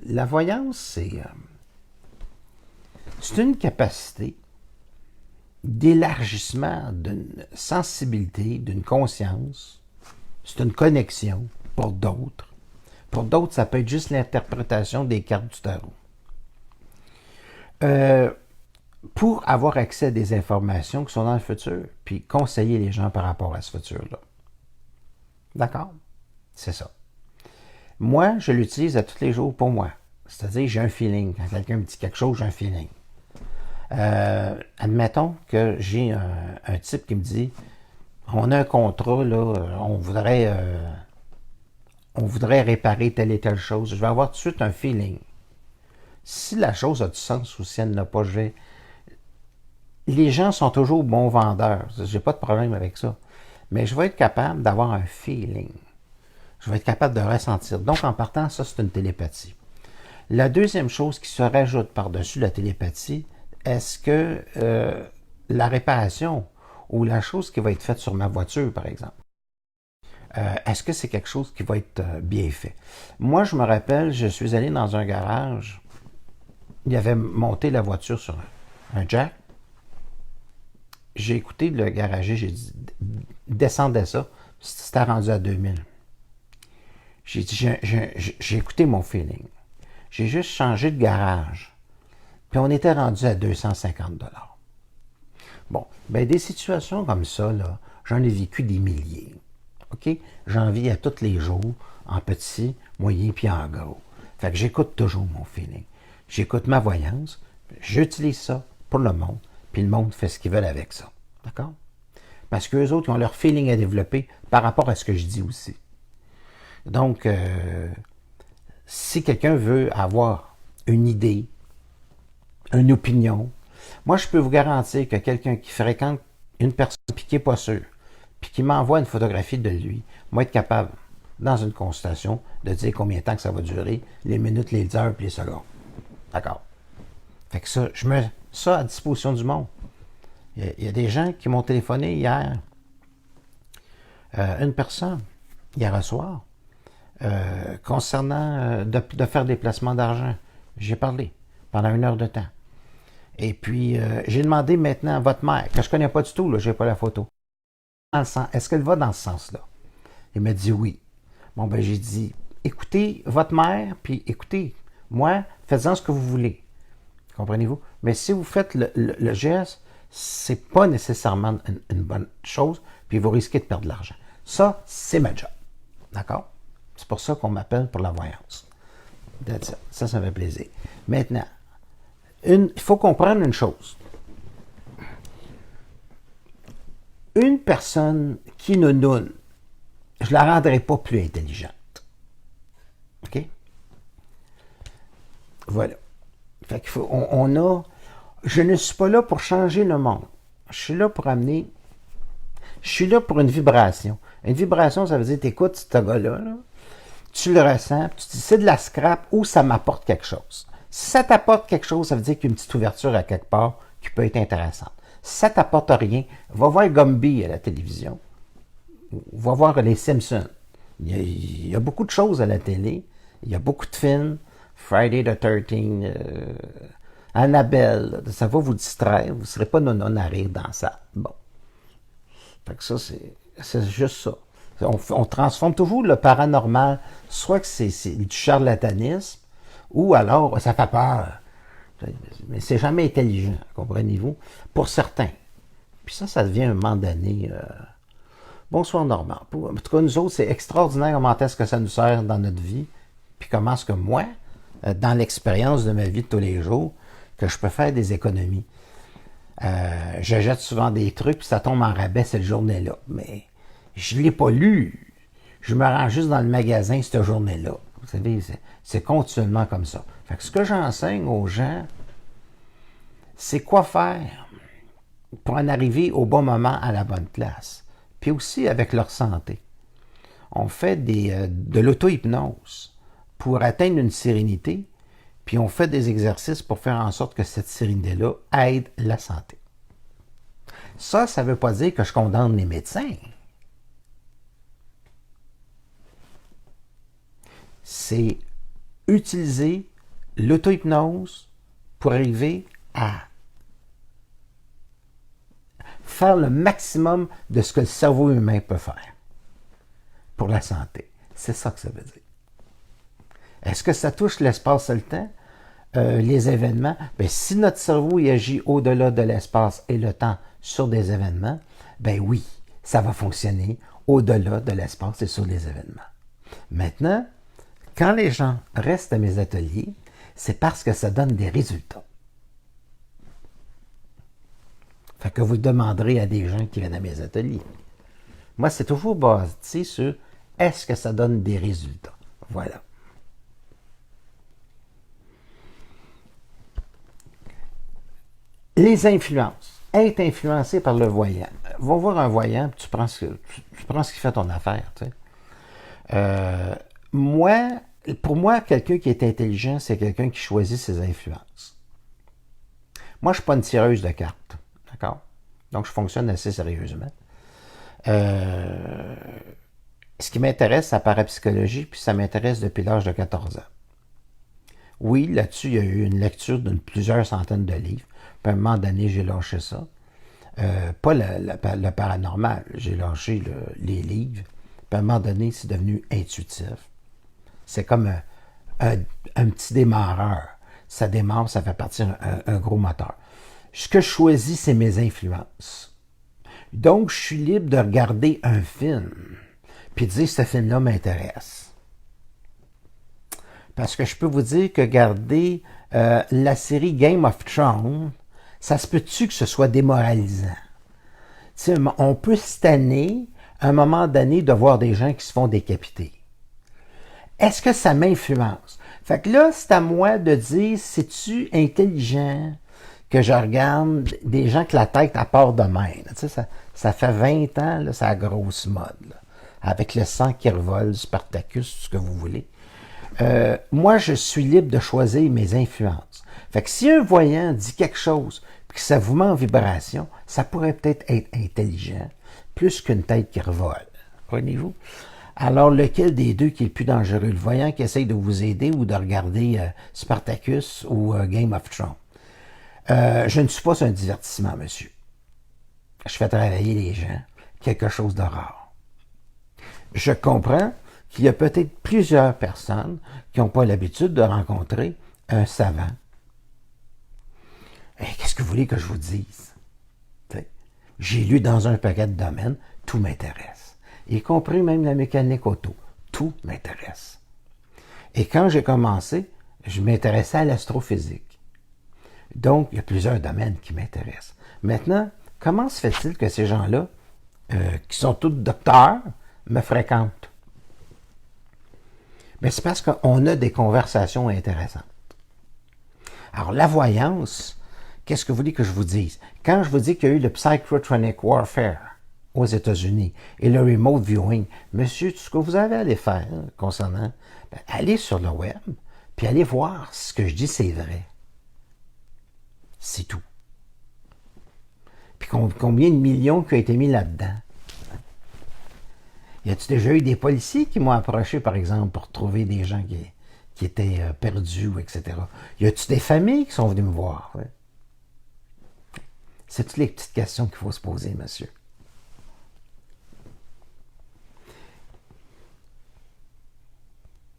La voyance, c'est une capacité d'élargissement d'une sensibilité, d'une conscience. C'est une connexion pour d'autres. Pour d'autres, ça peut être juste l'interprétation des cartes du tarot. Pour avoir accès à des informations qui sont dans le futur, puis conseiller les gens par rapport à ce futur-là. D'accord? C'est ça. Moi, je l'utilise à tous les jours pour moi. C'est-à-dire, j'ai un feeling. Quand quelqu'un me dit quelque chose, j'ai un feeling. Admettons que j'ai un type qui me dit, on a un contrat, là, on voudrait réparer telle et telle chose. Je vais avoir tout de suite un feeling. Si la chose a du sens ou si elle n'a pas, je vais... Les gens sont toujours bons vendeurs. J'ai pas de problème avec ça. Mais je vais être capable d'avoir un feeling. Je vais être capable de ressentir. Donc, en partant, ça, c'est une télépathie. La deuxième chose qui se rajoute par-dessus la télépathie, est-ce que la réparation ou la chose qui va être faite sur ma voiture, par exemple, est-ce que c'est quelque chose qui va être bien fait? Moi, je me rappelle, je suis allé dans un garage, il avait monté la voiture sur un jack. J'ai écouté le garager, j'ai dit, descendez ça, c'était rendu à 2000. J'ai dit, j'ai écouté mon feeling. J'ai juste changé de garage. Puis on était rendu à 250 $. Bon, ben des situations comme ça, là, j'en ai vécu des milliers. OK? J'en vis à tous les jours, en petit, moyen, puis en gros. Fait que j'écoute toujours mon feeling. J'écoute ma voyance, j'utilise ça pour le monde, puis le monde fait ce qu'ils veulent avec ça. D'accord? Parce qu'eux autres, ils ont leur feeling à développer par rapport à ce que je dis aussi. Donc, si quelqu'un veut avoir une idée, une opinion, moi, je peux vous garantir que quelqu'un qui fréquente une personne puis qui n'est pas sûr, puis qui m'envoie une photographie de lui, moi, être capable, dans une consultation, de dire combien de temps que ça va durer, les minutes, les heures, puis les secondes. D'accord? Fait que ça, je mets ça à disposition du monde. Il y a des gens qui m'ont téléphoné hier. Une personne, hier soir, concernant de faire des placements d'argent. J'ai parlé pendant 1 heure de temps. Et puis, j'ai demandé maintenant à votre mère, que je ne connais pas du tout, je n'ai pas la photo. Est-ce qu'elle va dans ce sens-là? Il m'a dit oui. Bon, ben j'ai dit, écoutez votre mère, puis écoutez, moi, faites-en ce que vous voulez. Comprenez-vous? Mais si vous faites le geste, c'est pas nécessairement une bonne chose, puis vous risquez de perdre de l'argent. Ça, c'est ma job. D'accord? C'est pour ça qu'on m'appelle pour la voyance. Ça me fait plaisir. Maintenant, il faut comprendre une chose. Une personne qui nous noune, je ne la rendrai pas plus intelligente. OK? Voilà. Fait qu'il faut, on a... Je ne suis pas là pour changer le monde. Je suis là pour amener... Je suis là pour une vibration. Une vibration, ça veut dire, tu écoutes ce gars-là, là, tu le ressens, tu te dis, c'est de la scrap ou ça m'apporte quelque chose. Si ça t'apporte quelque chose, ça veut dire qu'il y a une petite ouverture à quelque part qui peut être intéressante. Si ça t'apporte rien, va voir Gumby à la télévision. Va voir les Simpsons. Il y a beaucoup de choses à la télé. Il y a beaucoup de films. Friday the 13th, Annabelle. Ça va vous distraire. Vous ne serez pas non à rire dans ça. Bon. Fait que ça, c'est juste ça. On transforme toujours le paranormal, soit que c'est du charlatanisme, ou alors ça fait peur. Mais c'est jamais intelligent, comprenez-vous? Pour certains. Puis ça devient un moment donné... Bonsoir Normand. En tout cas, nous autres, c'est extraordinaire comment est-ce que ça nous sert dans notre vie, puis comment est-ce que moi, dans l'expérience de ma vie de tous les jours, que je peux faire des économies. Je jette souvent des trucs, puis ça tombe en rabais cette journée-là. Mais je ne l'ai pas lu. Je me rends juste dans le magasin cette journée-là. Vous savez, c'est continuellement comme ça. Fait que ce que j'enseigne aux gens, c'est quoi faire pour en arriver au bon moment à la bonne place. Puis aussi avec leur santé. On fait de l'auto-hypnose pour atteindre une sérénité, puis on fait des exercices pour faire en sorte que cette sérénité-là aide la santé. Ça ne veut pas dire que je condamne les médecins. C'est utiliser l'auto-hypnose pour arriver à faire le maximum de ce que le cerveau humain peut faire pour la santé. C'est ça que ça veut dire. Est-ce que ça touche l'espace et le temps? Les événements? Bien, si notre cerveau y agit au-delà de l'espace et le temps sur des événements, ben oui, ça va fonctionner au-delà de l'espace et sur les événements. Maintenant, quand les gens restent à mes ateliers, c'est parce que ça donne des résultats. Fait que vous demanderez à des gens qui viennent à mes ateliers. Moi, c'est toujours basé sur est-ce que ça donne des résultats. Voilà. Les influences. Être influencé par le voyant. Va voir un voyant, tu prends ce qui fait ton affaire. Tu sais. Pour moi, quelqu'un qui est intelligent, c'est quelqu'un qui choisit ses influences. Moi, je ne suis pas une tireuse de cartes. D'accord? Donc, je fonctionne assez sérieusement. Ce qui m'intéresse, c'est la parapsychologie, puis ça m'intéresse depuis l'âge de 14 ans. Oui, là-dessus, il y a eu une lecture de plusieurs centaines de livres. Puis à un moment donné, j'ai lâché ça. Pas le paranormal, j'ai lâché les livres. Puis à un moment donné, c'est devenu intuitif. C'est comme un petit démarreur. Ça démarre, ça fait partir un gros moteur. Ce que je choisis, c'est mes influences. Donc, je suis libre de regarder un film, puis de dire, ce film-là m'intéresse. Parce que je peux vous dire que regarder la série Game of Thrones, ça se peut-tu que ce soit démoralisant? Tu sais, on peut se tanner, à un moment donné, de voir des gens qui se font décapiter. Est-ce que ça m'influence? Fait que là, c'est à moi de dire, c'est-tu intelligent que je regarde des gens que la tête à part de même? Tu sais, ça fait 20 ans, là, c'est la grosse mode, là, avec le sang qui revole, Spartacus, tout ce que vous voulez. Moi, je suis libre de choisir mes influences. Fait que si un voyant dit quelque chose, puis que ça vous met en vibration, ça pourrait peut-être être intelligent, plus qu'une tête qui revole. Comprenez-vous? Alors, lequel des deux qui est le plus dangereux? Le voyant qui essaye de vous aider ou de regarder Spartacus ou Game of Thrones? Je ne suis pas un divertissement, monsieur. Je fais travailler les gens, quelque chose de rare. Je comprends qu'il y a peut-être plusieurs personnes qui n'ont pas l'habitude de rencontrer un savant. Qu'est-ce que vous voulez que je vous dise? J'ai lu dans un paquet de domaines, tout m'intéresse. Y compris même la mécanique auto. Tout m'intéresse. Et quand j'ai commencé, je m'intéressais à l'astrophysique. Donc, il y a plusieurs domaines qui m'intéressent. Maintenant, comment se fait-il que ces gens-là, qui sont tous docteurs, me fréquentent? Bien, c'est parce qu'on a des conversations intéressantes. Alors, la voyance, qu'est-ce que vous voulez que je vous dise? Quand je vous dis qu'il y a eu le Psychotronic Warfare aux États-Unis et le Remote Viewing, monsieur, tout ce que vous avez à aller faire concernant, bien, allez sur le web, puis allez voir si ce que je dis, c'est vrai. C'est tout. Puis combien de millions qui ont été mis là-dedans? Y a-t-il déjà eu des policiers qui m'ont approché, par exemple, pour trouver des gens qui étaient perdus, etc.? Y a-t-il des familles qui sont venues me voir? Ouais. C'est toutes les petites questions qu'il faut se poser, monsieur.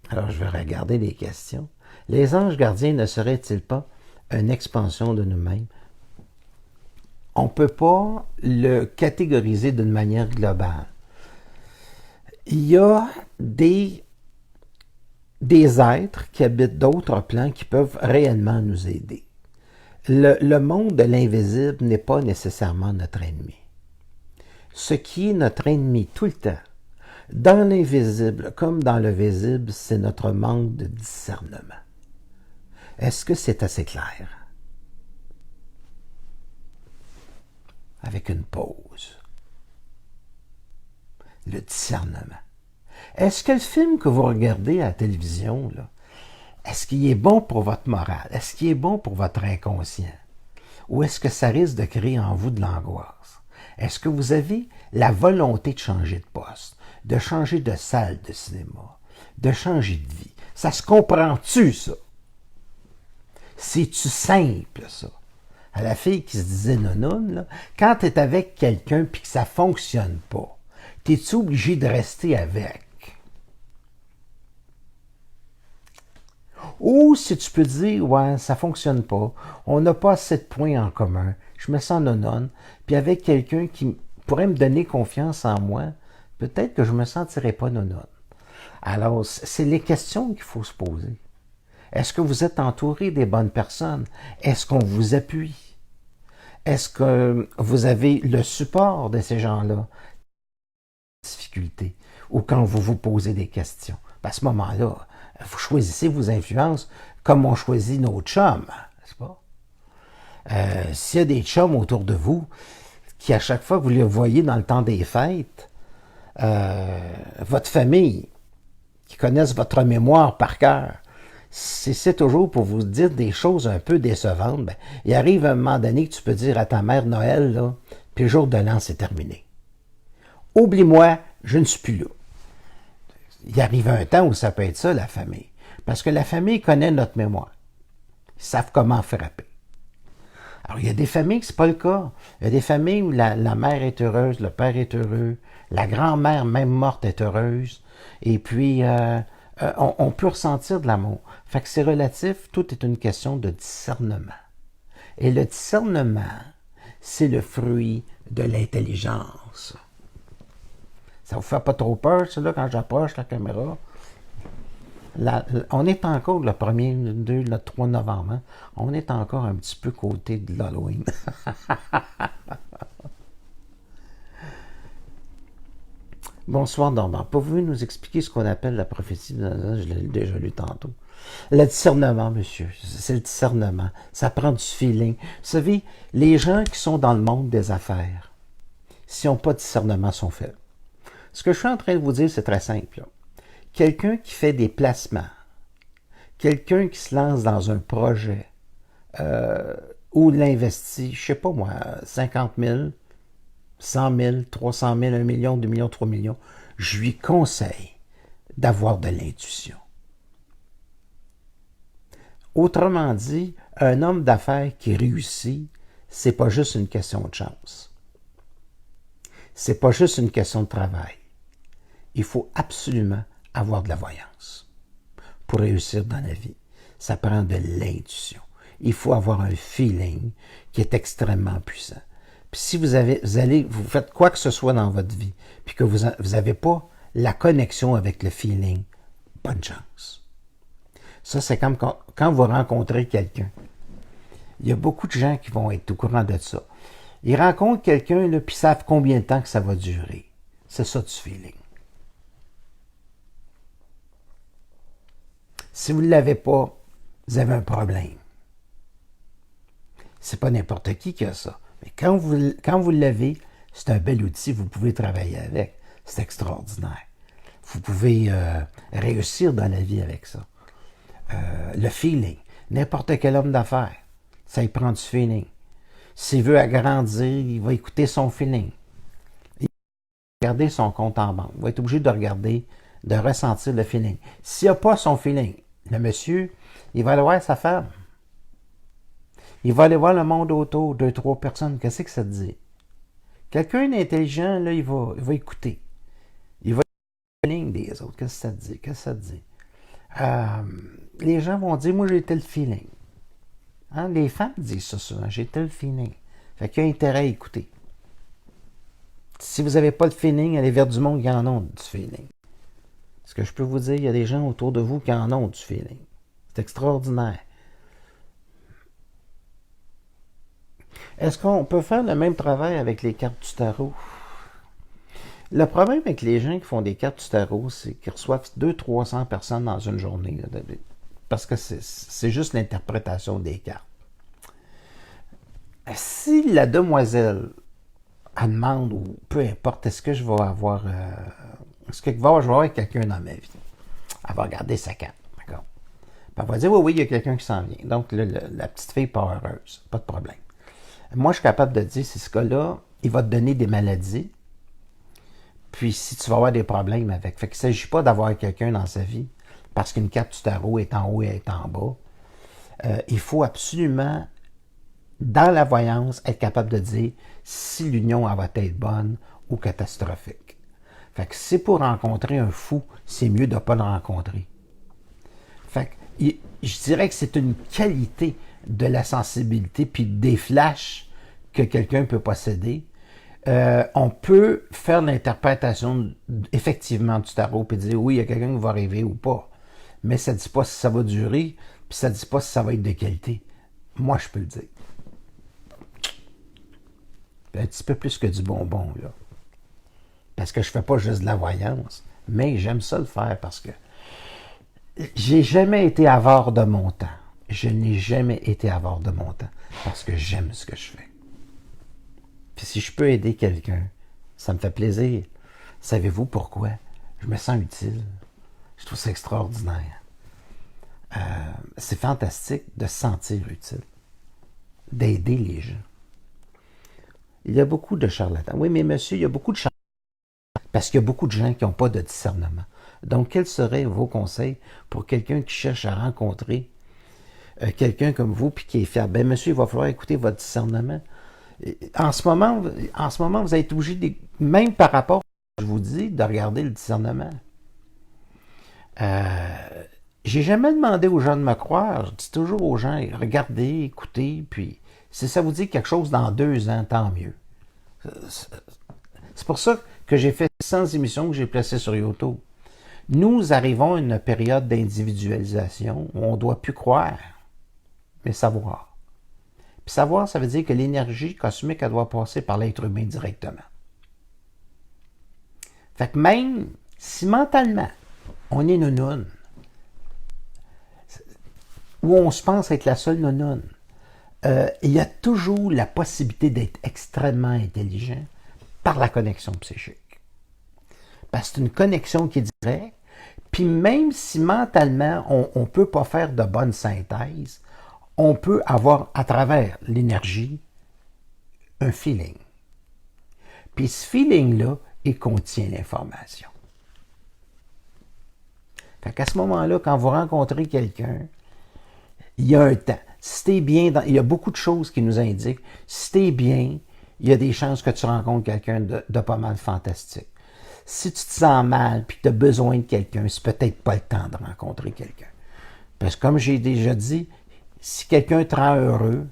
Alors, je vais regarder les questions. Les anges gardiens ne seraient-ils pas une expansion de nous-mêmes? On ne peut pas le catégoriser d'une manière globale. Il y a des êtres qui habitent d'autres plans qui peuvent réellement nous aider. Le monde de l'invisible n'est pas nécessairement notre ennemi. Ce qui est notre ennemi tout le temps, dans l'invisible comme dans le visible, c'est notre manque de discernement. Est-ce que c'est assez clair? Avec une pause. Le discernement. Est-ce que le film que vous regardez à la télévision, là, est-ce qu'il est bon pour votre morale? Est-ce qu'il est bon pour votre inconscient? Ou est-ce que ça risque de créer en vous de l'angoisse? Est-ce que vous avez la volonté de changer de poste, de changer de salle de cinéma, de changer de vie? Ça se comprend-tu, ça? C'est-tu simple, ça? À la fille qui se disait nounoune, là, quand tu es avec quelqu'un et que ça ne fonctionne pas, t'es-tu obligé de rester avec? Ou si tu peux dire, ouais, ça fonctionne pas, on n'a pas assez de points en commun, je me sens nononne, puis avec quelqu'un qui pourrait me donner confiance en moi, peut-être que je me sentirais pas nononne. Alors, c'est les questions qu'il faut se poser. Est-ce que vous êtes entouré des bonnes personnes? Est-ce qu'on vous appuie? Est-ce que vous avez le support de ces gens-là? Difficulté. Ou quand vous vous posez des questions. À ce moment-là, vous choisissez vos influences comme on choisit nos chums, n'est-ce pas? S'il y a des chums autour de vous qui, à chaque fois que vous les voyez dans le temps des fêtes, votre famille, qui connaissent votre mémoire par cœur, si c'est toujours pour vous dire des choses un peu décevantes, ben, il arrive un moment donné que tu peux dire à ta mère Noël, là, puis le jour de l'an, c'est terminé. Oublie-moi, je ne suis plus là. Il arrive un temps où ça peut être ça, la famille. Parce que la famille connaît notre mémoire. Ils savent comment frapper. Alors, il y a des familles que ce n'est pas le cas. Il y a des familles où la mère est heureuse, le père est heureux, la grand-mère, même morte, est heureuse. Et puis, on peut ressentir de l'amour. Fait que c'est relatif, tout est une question de discernement. Et le discernement, c'est le fruit de l'intelligence. Ça vous fait pas trop peur, ça, là, quand j'approche la caméra? On est encore le 1er, le 2, le 3 novembre. Hein? On est encore un petit peu côté de l'Halloween. Bonsoir, Normand. Pouvez-vous nous expliquer ce qu'on appelle la prophétie? Je l'ai déjà lu tantôt. Le discernement, monsieur. C'est le discernement. Ça prend du feeling. Vous savez, les gens qui sont dans le monde des affaires, s'ils n'ont pas de discernement, sont faibles. Ce que je suis en train de vous dire, c'est très simple. Là. Quelqu'un qui fait des placements, quelqu'un qui se lance dans un projet où il investit, je ne sais pas moi, 50 000, 100 000, 300 000, 1 million, 2 millions, 3 millions, je lui conseille d'avoir de l'intuition. Autrement dit, un homme d'affaires qui réussit, c'est pas juste une question de chance. C'est pas juste une question de travail. Il faut absolument avoir de la voyance pour réussir dans la vie. Ça prend de l'intuition. Il faut avoir un feeling qui est extrêmement puissant. Puis si vous faites quoi que ce soit dans votre vie, puis que vous n'avez pas la connexion avec le feeling, bonne chance. Ça, c'est comme quand vous rencontrez quelqu'un. Il y a beaucoup de gens qui vont être au courant de ça. Ils rencontrent quelqu'un, là, puis ils savent combien de temps que ça va durer. C'est ça du feeling. Si vous ne l'avez pas, vous avez un problème. C'est pas n'importe qui a ça. Mais quand vous l'avez, c'est un bel outil, vous pouvez travailler avec. C'est extraordinaire. Vous pouvez réussir dans la vie avec ça. Le feeling. N'importe quel homme d'affaires, ça y prend du feeling. S'il veut agrandir, il va écouter son feeling. Il va regarder son compte en banque. Il va être obligé de regarder, de ressentir le feeling. S'il n'a pas son feeling, le monsieur, il va aller voir sa femme. Il va aller voir le monde autour, 2, 3 personnes. Qu'est-ce que ça te dit? Quelqu'un d'intelligent, là, il va écouter. Il va écouter le feeling des autres. Qu'est-ce que ça te dit? Qu'est-ce que ça te dit? Les gens vont dire, moi, j'ai tel feeling. Hein? Les femmes disent ça souvent, j'ai tel feeling. Fait qu'il y a intérêt à écouter. Si vous n'avez pas de feeling, allez vers du monde qui en ont du feeling. Ce que je peux vous dire, il y a des gens autour de vous qui en ont du feeling. C'est extraordinaire. Est-ce qu'on peut faire le même travail avec les cartes du tarot? Le problème avec les gens qui font des cartes du tarot, c'est qu'ils reçoivent 200-300 personnes dans une journée. Là, parce que c'est juste l'interprétation des cartes. Si la demoiselle elle demande, ou peu importe, est-ce que je vais avoir est-ce que je vais avoir quelqu'un dans ma vie? Elle va regarder sa carte, d'accord? Puis elle va dire, oui, il y a quelqu'un qui s'en vient. Donc, la petite fille part heureuse, pas de problème. Moi, je suis capable de dire, c'est ce cas-là, il va te donner des maladies, puis si tu vas avoir des problèmes avec. Fait qu'il ne s'agit pas d'avoir quelqu'un dans sa vie, parce qu'une carte du tarot est en haut et est en bas. Il faut absolument, dans la voyance, être capable de dire si l'union elle va être bonne ou catastrophique. Fait que si pour rencontrer un fou, c'est mieux de ne pas le rencontrer. Fait que je dirais que c'est une qualité de la sensibilité puis des flashs que quelqu'un peut posséder. On peut faire l'interprétation effectivement du tarot puis dire oui, il y a quelqu'un qui va arriver ou pas. Mais ça ne dit pas si ça va durer puis ça ne dit pas si ça va être de qualité. Moi, je peux le dire. Un petit peu plus que du bonbon, là. Parce que je fais pas juste de la voyance, mais j'aime ça le faire parce que j'ai jamais été avare de mon temps. Je n'ai jamais été avare de mon temps parce que j'aime ce que je fais. Puis si je peux aider quelqu'un, ça me fait plaisir. Savez-vous pourquoi? Je me sens utile. Je trouve ça extraordinaire. C'est fantastique de se sentir utile, d'aider les gens. Il y a beaucoup de charlatans. Oui, mais monsieur, il y a beaucoup de charlatans. Parce qu'il y a beaucoup de gens qui n'ont pas de discernement. Donc, quels seraient vos conseils pour quelqu'un qui cherche à rencontrer quelqu'un comme vous puis qui est fier? Ben, monsieur, il va falloir écouter votre discernement. En ce moment, vous êtes obligé, même par rapport à ce que je vous dis, de regarder le discernement. J'ai jamais demandé aux gens de me croire. Je dis toujours aux gens, regardez, écoutez, puis si ça vous dit quelque chose dans 2 ans, tant mieux. C'est pour ça que j'ai fait 100 émissions que j'ai placées sur YouTube. Nous arrivons à une période d'individualisation où on ne doit plus croire, mais savoir. Puis savoir, ça veut dire que l'énergie cosmique, elle doit passer par l'être humain directement. Fait que même si mentalement, on est nounoun, ou on se pense être la seule nounoun, il y a toujours la possibilité d'être extrêmement intelligent par la connexion psychique. Parce que c'est une connexion qui est directe, puis même si mentalement, on ne peut pas faire de bonne synthèse, on peut avoir, à travers l'énergie, un feeling. Puis ce feeling-là, il contient l'information. Fait qu'à ce moment-là, quand vous rencontrez quelqu'un, il y a un temps. Si t'es bien, il y a beaucoup de choses qui nous indiquent. Si t'es bien, il y a des chances que tu rencontres quelqu'un de pas mal fantastique. Si tu te sens mal et que tu as besoin de quelqu'un, c'est peut-être pas le temps de rencontrer quelqu'un. Parce que comme j'ai déjà dit, si quelqu'un te rend heureux,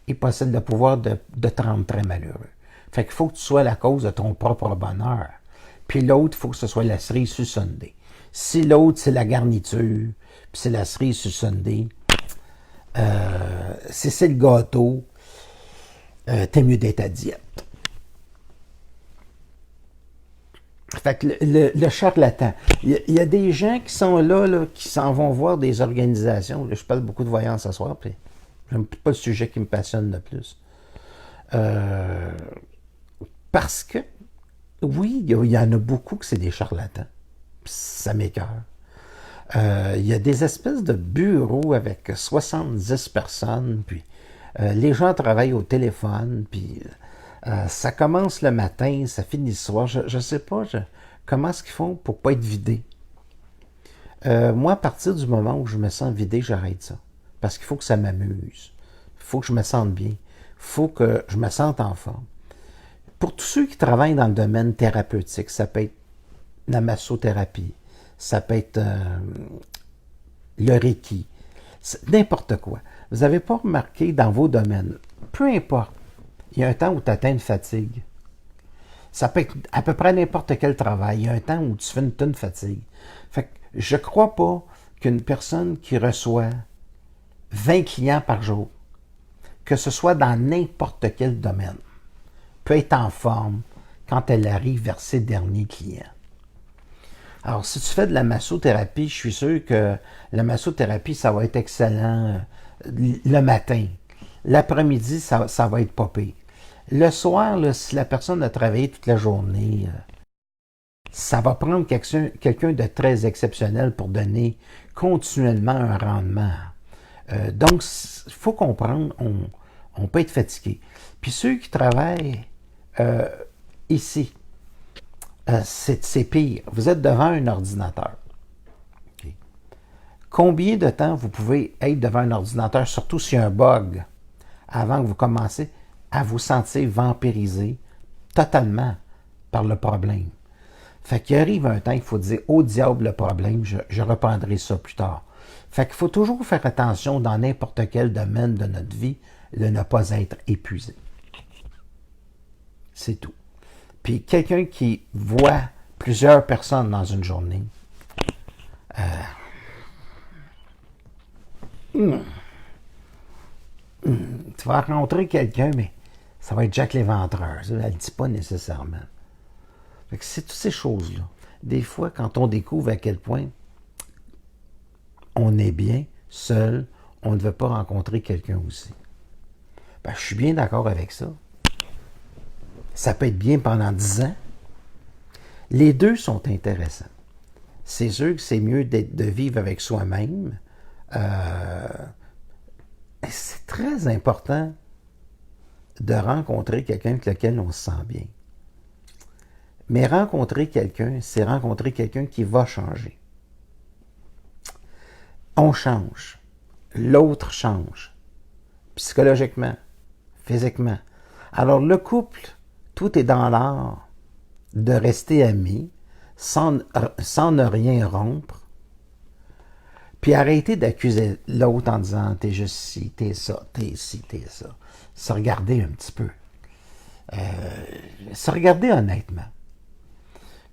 il possède le pouvoir de te rendre très malheureux. Fait qu'il faut que tu sois la cause de ton propre bonheur. Puis l'autre, il faut que ce soit la cerise sur Sunday. Si l'autre, c'est la garniture, puis c'est la cerise sur Sunday, si c'est le gâteau, t'es mieux d'être à diète. Fait que le charlatan, il y a des gens qui sont là qui s'en vont voir des organisations. Là, je parle beaucoup de voyance ce soir, puis j'aime pas le sujet qui me passionne le plus. Parce que, oui, il y en a beaucoup que c'est des charlatans. Ça m'écoeure. Il y a des espèces de bureaux avec 70 personnes, puis les gens travaillent au téléphone, puis ça commence le matin, ça finit le soir. Je sais pas comment est-ce qu'ils font pour pas être vidés. Moi, à partir du moment où je me sens vidé, j'arrête ça. Parce qu'il faut que ça m'amuse. Il faut que je me sente bien. Il faut que je me sente en forme. Pour tous ceux qui travaillent dans le domaine thérapeutique, ça peut être la massothérapie, ça peut être le Reiki, n'importe quoi. Vous n'avez pas remarqué dans vos domaines, peu importe, il y a un temps où tu atteins une fatigue. Ça peut être à peu près n'importe quel travail. Il y a un temps où tu fais une fatigue. Fait que je ne crois pas qu'une personne qui reçoit 20 clients par jour, que ce soit dans n'importe quel domaine, peut être en forme quand elle arrive vers ses derniers clients. Alors, si tu fais de la massothérapie, je suis sûr que la massothérapie, ça va être excellent le matin. L'après-midi, ça va être pas pire. Le soir, là, si la personne a travaillé toute la journée, ça va prendre quelqu'un de très exceptionnel pour donner continuellement un rendement. Donc, il faut comprendre, on peut être fatigué. Puis ceux qui travaillent ici, c'est pire. Vous êtes devant un ordinateur. Okay. Combien de temps vous pouvez être devant un ordinateur, surtout s'il y a un bug, avant que vous commencez à vous sentir vampirisé totalement par le problème? Fait qu'il arrive un temps, il faut dire, au diable le problème, je reprendrai ça plus tard. Fait qu'il faut toujours faire attention dans n'importe quel domaine de notre vie de ne pas être épuisé. C'est tout. Puis quelqu'un qui voit plusieurs personnes dans une journée, tu vas rencontrer quelqu'un, mais ça va être Jack l'Éventreur. Elle ne le dit pas nécessairement. Fait que c'est toutes ces choses-là. Des fois, quand on découvre à quel point on est bien seul, on ne veut pas rencontrer quelqu'un aussi. Ben, je suis bien d'accord avec ça. Ça peut être bien pendant 10 ans. Les deux sont intéressants. C'est sûr que c'est mieux de vivre avec soi-même. C'est très important de rencontrer quelqu'un avec lequel on se sent bien. Mais rencontrer quelqu'un, c'est rencontrer quelqu'un qui va changer. On change. L'autre change. Psychologiquement, physiquement. Alors le couple, tout est dans l'art de rester amis, sans ne rien rompre, puis arrêter d'accuser l'autre en disant « t'es juste ci, t'es ça, t'es ci, t'es ça ». Se regarder un petit peu. Se regarder honnêtement.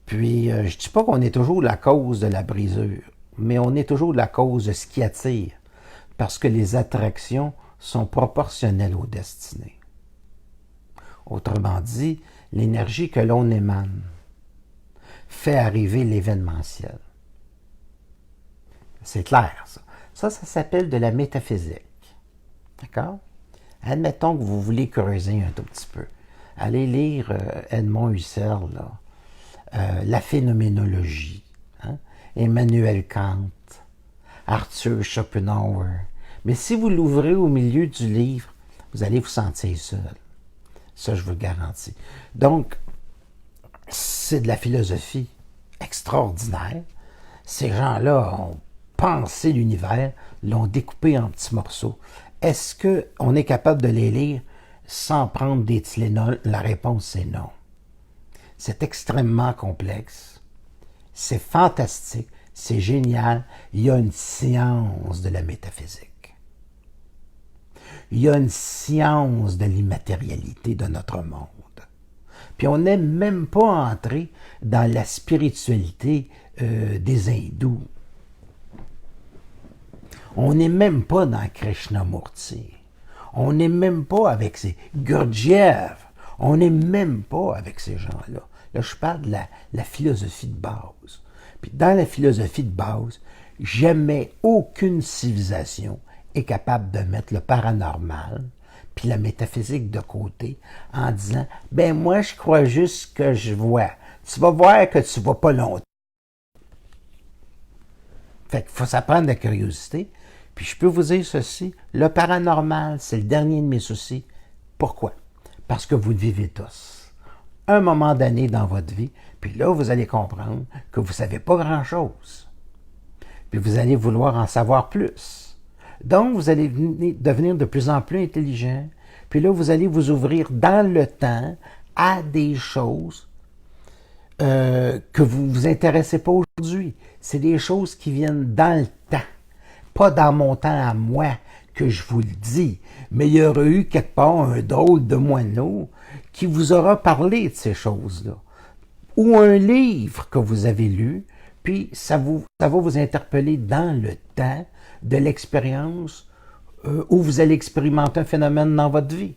Puis, je ne dis pas qu'on est toujours la cause de la brisure, mais on est toujours la cause de ce qui attire, parce que les attractions sont proportionnelles aux destinées. Autrement dit, l'énergie que l'on émane fait arriver l'événementiel. C'est clair, ça. Ça s'appelle de la métaphysique. D'accord? Admettons que vous voulez creuser un tout petit peu. Allez lire Edmond Husserl, là. La phénoménologie, hein? Emmanuel Kant, Arthur Schopenhauer. Mais si vous l'ouvrez au milieu du livre, vous allez vous sentir seul. Ça, je vous le garantis. Donc, c'est de la philosophie extraordinaire. Ces gens-là ont pensé l'univers, l'ont découpé en petits morceaux. Est-ce qu'on est capable de les lire sans prendre des Tylenol? La réponse, c'est non. C'est extrêmement complexe. C'est fantastique. C'est génial. Il y a une science de la métaphysique. Il y a une science de l'immatérialité de notre monde. Puis on n'est même pas entré dans la spiritualité des hindous. On n'est même pas dans Krishnamurti. On n'est même pas avec ces Gurdjieff. On n'est même pas avec ces gens-là. Là, je parle de la philosophie de base. Puis dans la philosophie de base, jamais aucune civilisation est capable de mettre le paranormal puis la métaphysique de côté en disant « Ben moi, je crois juste que je vois. Tu vas voir que tu ne vas pas longtemps. » Fait qu'il faut s'apprendre la curiosité. Puis je peux vous dire ceci, le paranormal, c'est le dernier de mes soucis. Pourquoi? Parce que vous le vivez tous. Un moment donné dans votre vie, puis là, vous allez comprendre que vous ne savez pas grand-chose. Puis vous allez vouloir en savoir plus. Donc, vous allez devenir de plus en plus intelligent. Puis là, vous allez vous ouvrir dans le temps à des choses que vous ne vous intéressez pas aujourd'hui. C'est des choses qui viennent dans le temps. Pas dans mon temps à moi que je vous le dis, mais il y aura eu quelque part un drôle de moineau qui vous aura parlé de ces choses-là. Ou un livre que vous avez lu, puis ça va vous interpeller dans le temps de l'expérience où vous allez expérimenter un phénomène dans votre vie.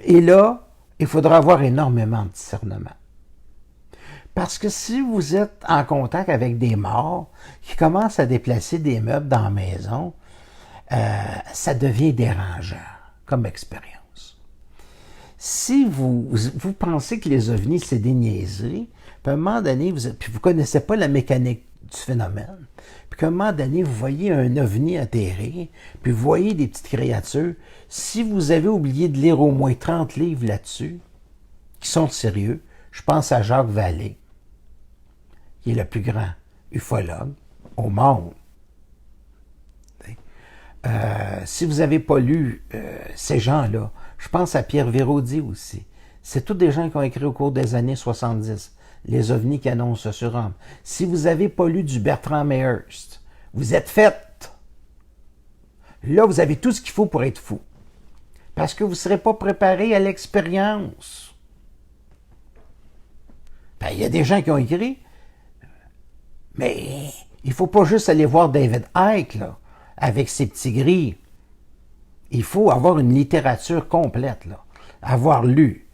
Et là, il faudra avoir énormément de discernement. Parce que si vous êtes en contact avec des morts qui commencent à déplacer des meubles dans la maison, ça devient dérangeant comme expérience. Si vous pensez que les ovnis, c'est des niaiseries, puis à un moment donné, puis vous ne connaissez pas la mécanique du phénomène, puis qu'à un moment donné, vous voyez un ovni atterrir, puis vous voyez des petites créatures, si vous avez oublié de lire au moins 30 livres là-dessus, qui sont sérieux, je pense à Jacques Vallée, qui est le plus grand ufologue au monde. Si vous n'avez pas lu ces gens-là, je pense à Pierre Véraudy aussi. C'est tous des gens qui ont écrit au cours des années 70, les ovnis qui annoncent ce surhomme. Si vous n'avez pas lu du Bertrand Mayhurst, vous êtes fait. Là, vous avez tout ce qu'il faut pour être fou. Parce que vous ne serez pas préparé à l'expérience. Ben, il y a des gens qui ont écrit, mais il ne faut pas juste aller voir David Icke, là, avec ses petits gris. Il faut avoir une littérature complète, là, avoir lu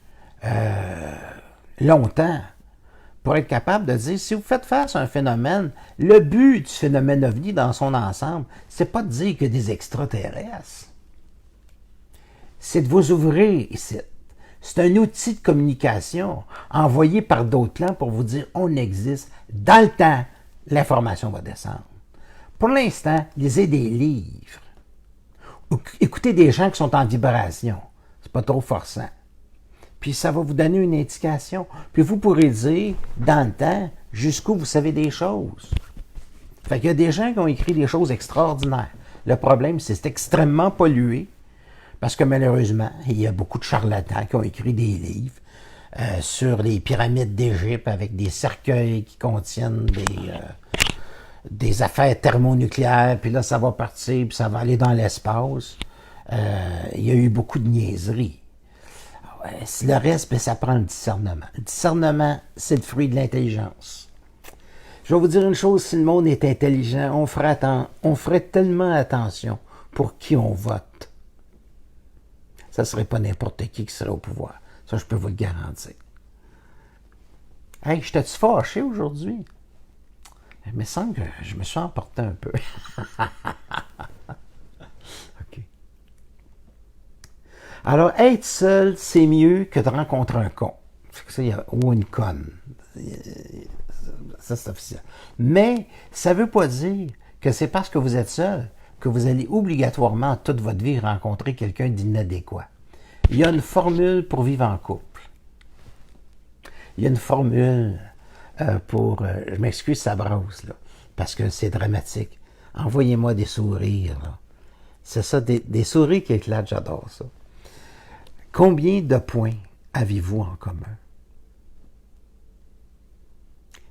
longtemps pour être capable de dire, si vous faites face à un phénomène, le but du phénomène ovni dans son ensemble, c'est pas de dire que des extraterrestres. C'est de vous ouvrir ici. C'est un outil de communication envoyé par d'autres plans pour vous dire on existe. Dans le temps, l'information va descendre. Pour l'instant, lisez des livres. Écoutez des gens qui sont en vibration. C'est pas trop forçant. Puis ça va vous donner une indication. Puis vous pourrez dire, dans le temps, jusqu'où vous savez des choses. Fait qu'il y a des gens qui ont écrit des choses extraordinaires. Le problème, c'est que c'est extrêmement pollué. Parce que malheureusement, il y a beaucoup de charlatans qui ont écrit des livres sur les pyramides d'Égypte avec des cercueils qui contiennent des affaires thermonucléaires, puis là, ça va partir, puis ça va aller dans l'espace. Il y a eu beaucoup de niaiseries. Le reste, ben, ça prend le discernement. Le discernement, c'est le fruit de l'intelligence. Je vais vous dire une chose, si le monde est intelligent, on ferait tellement attention pour qui on vote. Ça ne serait pas n'importe qui serait au pouvoir. Ça, je peux vous le garantir. Hey, je t'ai-tu fâché aujourd'hui? Il me semble que je me suis emporté un peu. OK. Alors, être seul, c'est mieux que de rencontrer un con. Ou une conne. Ça, c'est officiel. Mais, ça ne veut pas dire que c'est parce que vous êtes seul que vous allez obligatoirement toute votre vie rencontrer quelqu'un d'inadéquat. Il y a une formule pour vivre en couple. Il y a une formule je m'excuse, ça brasse, là, parce que c'est dramatique. Envoyez-moi des sourires, là. C'est ça, des sourires qui éclatent, j'adore ça. Combien de points avez-vous en commun?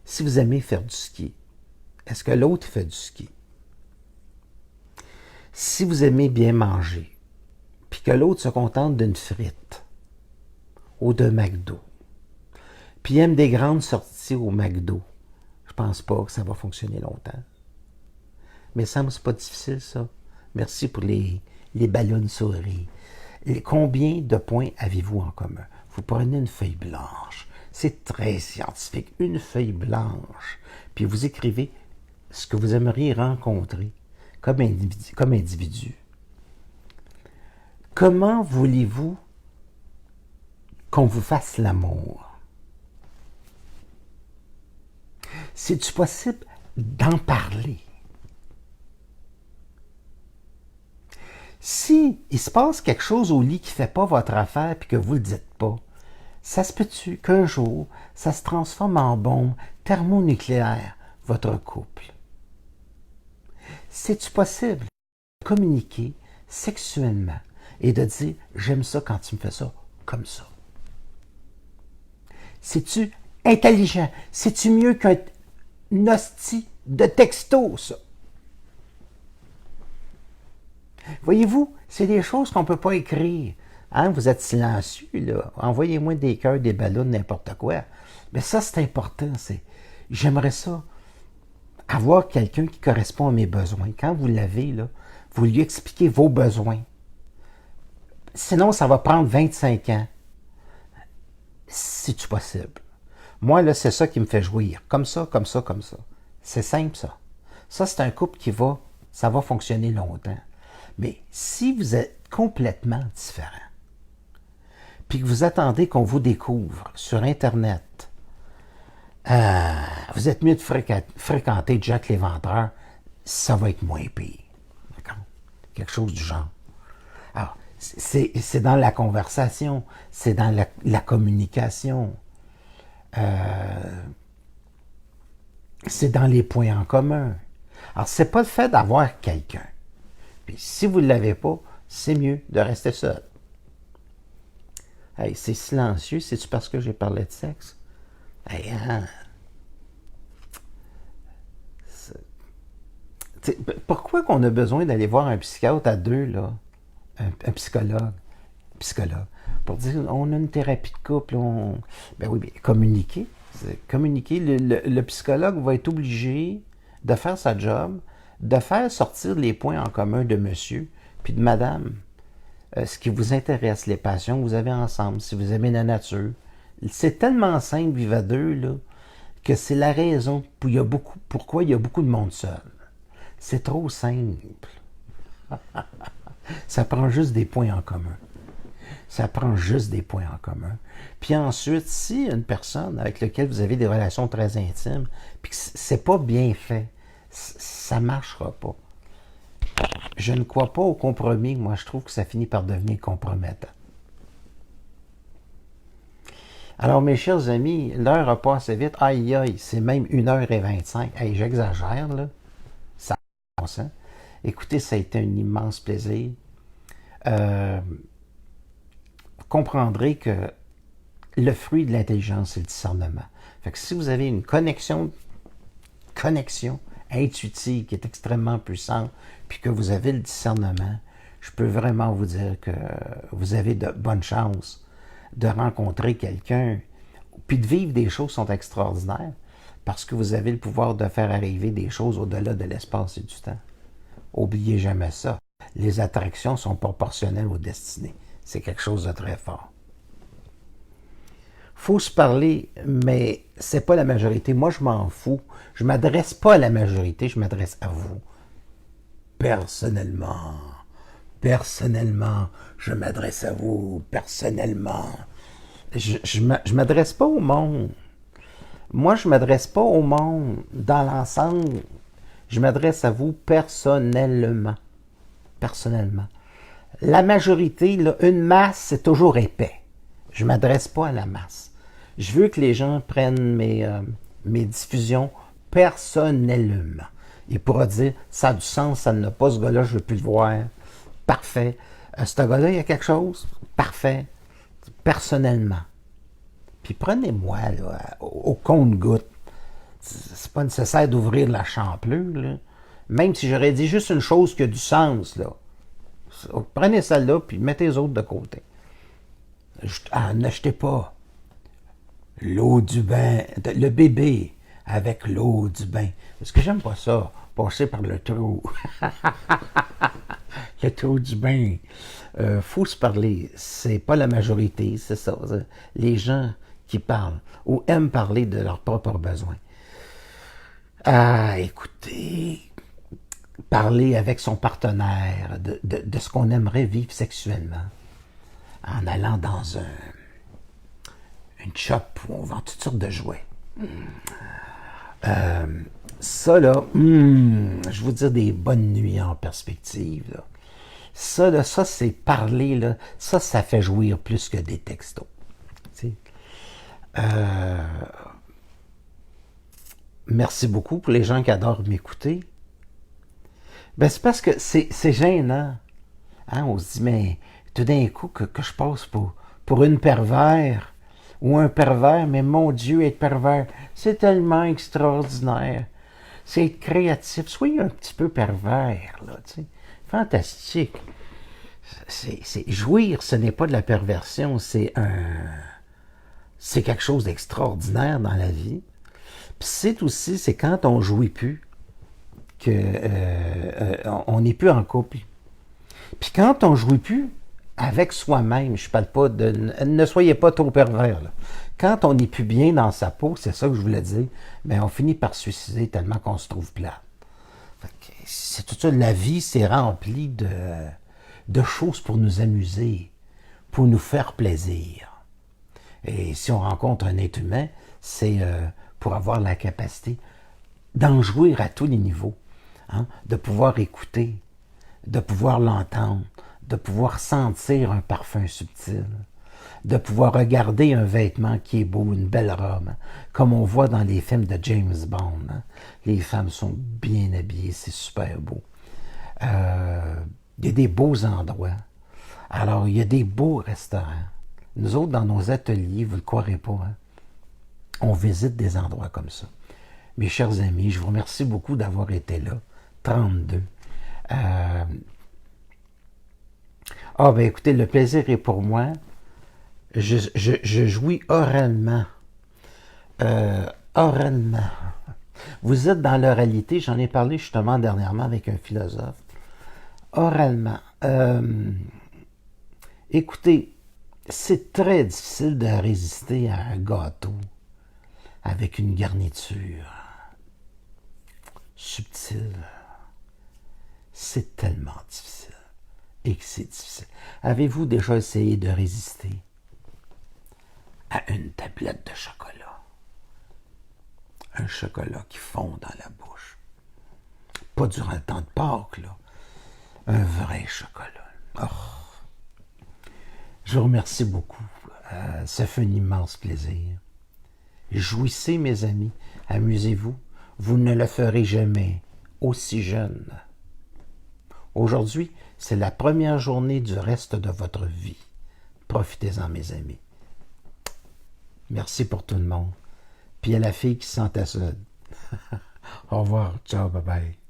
Si vous aimez faire du ski, est-ce que l'autre fait du ski? Si vous aimez bien manger, puis que l'autre se contente d'une frite ou de McDo, puis aime des grandes sorties au McDo, je pense pas que ça va fonctionner longtemps. Mais ça me semble pas difficile, ça. Merci pour les ballons souris. Combien de points avez-vous en commun? Vous prenez une feuille blanche. C'est très scientifique. Une feuille blanche. Puis vous écrivez ce que vous aimeriez rencontrer comme individu. Comment voulez-vous qu'on vous fasse l'amour? C'est-tu possible d'en parler? Si il se passe quelque chose au lit qui ne fait pas votre affaire et que vous ne le dites pas, ça se peut-tu qu'un jour, ça se transforme en bombe thermonucléaire, votre couple? C'est-tu possible de communiquer sexuellement et de dire « j'aime ça quand tu me fais ça comme ça ». C'est-tu intelligent? C'est-tu mieux qu'un hostie de texto, ça? Voyez-vous, c'est des choses qu'on ne peut pas écrire. Hein? Vous êtes silencieux, là. Envoyez-moi des cœurs, des ballons, n'importe quoi. Mais ça, c'est important. J'aimerais ça, avoir quelqu'un qui correspond à mes besoins. Quand vous l'avez, là, Vous lui expliquez vos besoins. Sinon, ça va prendre 25 ans. C'est-tu possible? Moi, là, c'est ça qui me fait jouir. Comme ça, comme ça, comme ça. C'est simple, ça. Ça, c'est un couple ça va fonctionner longtemps. Mais si vous êtes complètement différent, puis que vous attendez qu'on vous découvre sur Internet, vous êtes mieux de fréquenter Jack l'Éventreur, ça va être moins pire. D'accord? Quelque chose du genre. Alors, c'est dans la conversation, c'est dans la communication, c'est dans les points en commun. Alors, c'est pas le fait d'avoir quelqu'un. Puis si vous ne l'avez pas, c'est mieux de rester seul. Hey, c'est silencieux, c'est-tu parce que j'ai parlé de sexe? Hey, hein? Pourquoi qu'on a besoin d'aller voir un psychiatre à deux, là? Un psychologue, pour dire on a une thérapie de couple, ben oui, communiquer. Communiquer. Le psychologue va être obligé de faire sa job, de faire sortir les points en commun de monsieur puis de madame. Ce qui vous intéresse, les passions que vous avez ensemble, si vous aimez la nature. C'est tellement simple, vivre à deux, là, que c'est la raison pourquoi il y a beaucoup de monde seul. C'est trop simple. Ça prend juste des points en commun. Ça prend juste des points en commun. Puis ensuite, si une personne avec laquelle vous avez des relations très intimes, puis que c'est pas bien fait, ça marchera pas. Je ne crois pas au compromis. Moi, je trouve que ça finit par devenir compromettant. Alors, mes chers amis, l'heure a passé vite. Aïe, aïe, c'est même 1h25. Hey, j'exagère, là. Ça a pas sens. Écoutez, ça a été un immense plaisir. Vous comprendrez que le fruit de l'intelligence, c'est le discernement. Fait que si vous avez une connexion intuitive qui est extrêmement puissante, puis que vous avez le discernement, je peux vraiment vous dire que vous avez de bonnes chances de rencontrer quelqu'un, puis de vivre des choses qui sont extraordinaires, parce que vous avez le pouvoir de faire arriver des choses au-delà de l'espace et du temps. Oubliez jamais ça. Les attractions sont proportionnelles aux destinées. C'est quelque chose de très fort. Faut se parler, mais c'est pas la majorité. Moi, je m'en fous. Je m'adresse pas à la majorité, je m'adresse à vous. Personnellement, je m'adresse à vous, personnellement. Je m'adresse pas au monde. Moi, je m'adresse pas au monde dans l'ensemble. Je m'adresse à vous personnellement. Personnellement. La majorité, là, une masse, c'est toujours épais. Je ne m'adresse pas à la masse. Je veux que les gens prennent mes diffusions personnellement. Il pourra dire, ça a du sens, ça n'a pas, ce gars-là, je ne veux plus le voir. Parfait. Ce gars-là, il y a quelque chose? Parfait. Personnellement. Puis prenez-moi là, au compte-gouttes. C'est pas nécessaire d'ouvrir la champlure, là. Même si j'aurais dit juste une chose qui a du sens, là. Prenez celle-là, puis mettez les autres de côté. N'achetez pas l'eau du bain, le bébé avec l'eau du bain. Parce que j'aime pas ça, passer par le trou. Le trou du bain. Faut se parler. C'est pas la majorité, c'est ça. Les gens qui parlent ou aiment parler de leurs propres besoins. Ah, écoutez, parler avec son partenaire de ce qu'on aimerait vivre sexuellement en allant dans une shop où on vend toutes sortes de jouets. Ça, là, je vous dire des bonnes nuits en perspective. Là. Ça, c'est parler, là, ça fait jouir plus que des textos. Merci beaucoup pour les gens qui adorent m'écouter. Ben, c'est parce que c'est gênant. Hein? On se dit, mais tout d'un coup, que je passe pour une pervers ou un pervers, mais mon Dieu, être pervers, c'est tellement extraordinaire. C'est être créatif. Soyez un petit peu pervers, là, tu sais. Fantastique. C'est jouir, ce n'est pas de la perversion, c'est quelque chose d'extraordinaire dans la vie. Puis c'est quand on jouit plus, que on n'est plus en couple. Puis quand on ne jouit plus avec soi-même, je parle pas de... Ne soyez pas trop pervers, là. Quand on n'est plus bien dans sa peau, c'est ça que je voulais dire, ben on finit par se suicider tellement qu'on se trouve plat. C'est tout ça, la vie, c'est rempli de choses pour nous amuser, pour nous faire plaisir. Et si on rencontre un être humain, c'est pour avoir la capacité d'en jouir à tous les niveaux, hein, de pouvoir écouter, de pouvoir l'entendre, de pouvoir sentir un parfum subtil, de pouvoir regarder un vêtement qui est beau, une belle robe, hein, comme on voit dans les films de James Bond. Hein. Les femmes sont bien habillées, c'est super beau. Il y a des beaux endroits. Alors, il y a des beaux restaurants. Nous autres, dans nos ateliers, vous ne le croirez pas, hein, on visite des endroits comme ça. Mes chers amis, je vous remercie beaucoup d'avoir été là. 32. Ben écoutez, le plaisir est pour moi. Je jouis oralement. Oralement. Vous êtes dans l'oralité, j'en ai parlé justement dernièrement avec un philosophe. Oralement. Écoutez, c'est très difficile de résister à un gâteau avec une garniture subtile. C'est tellement difficile. Et que c'est difficile. Avez-vous déjà essayé de résister à une tablette de chocolat? Un chocolat qui fond dans la bouche. Pas durant le temps de Pâques, là. Un vrai chocolat. Oh. Je vous remercie beaucoup. Ça fait un immense plaisir. Jouissez, mes amis. Amusez-vous. Vous ne le ferez jamais aussi jeune. Aujourd'hui, c'est la première journée du reste de votre vie. Profitez-en, mes amis. Merci pour tout le monde. Puis il y a la fille qui se sentait seule. Au revoir. Ciao, bye bye.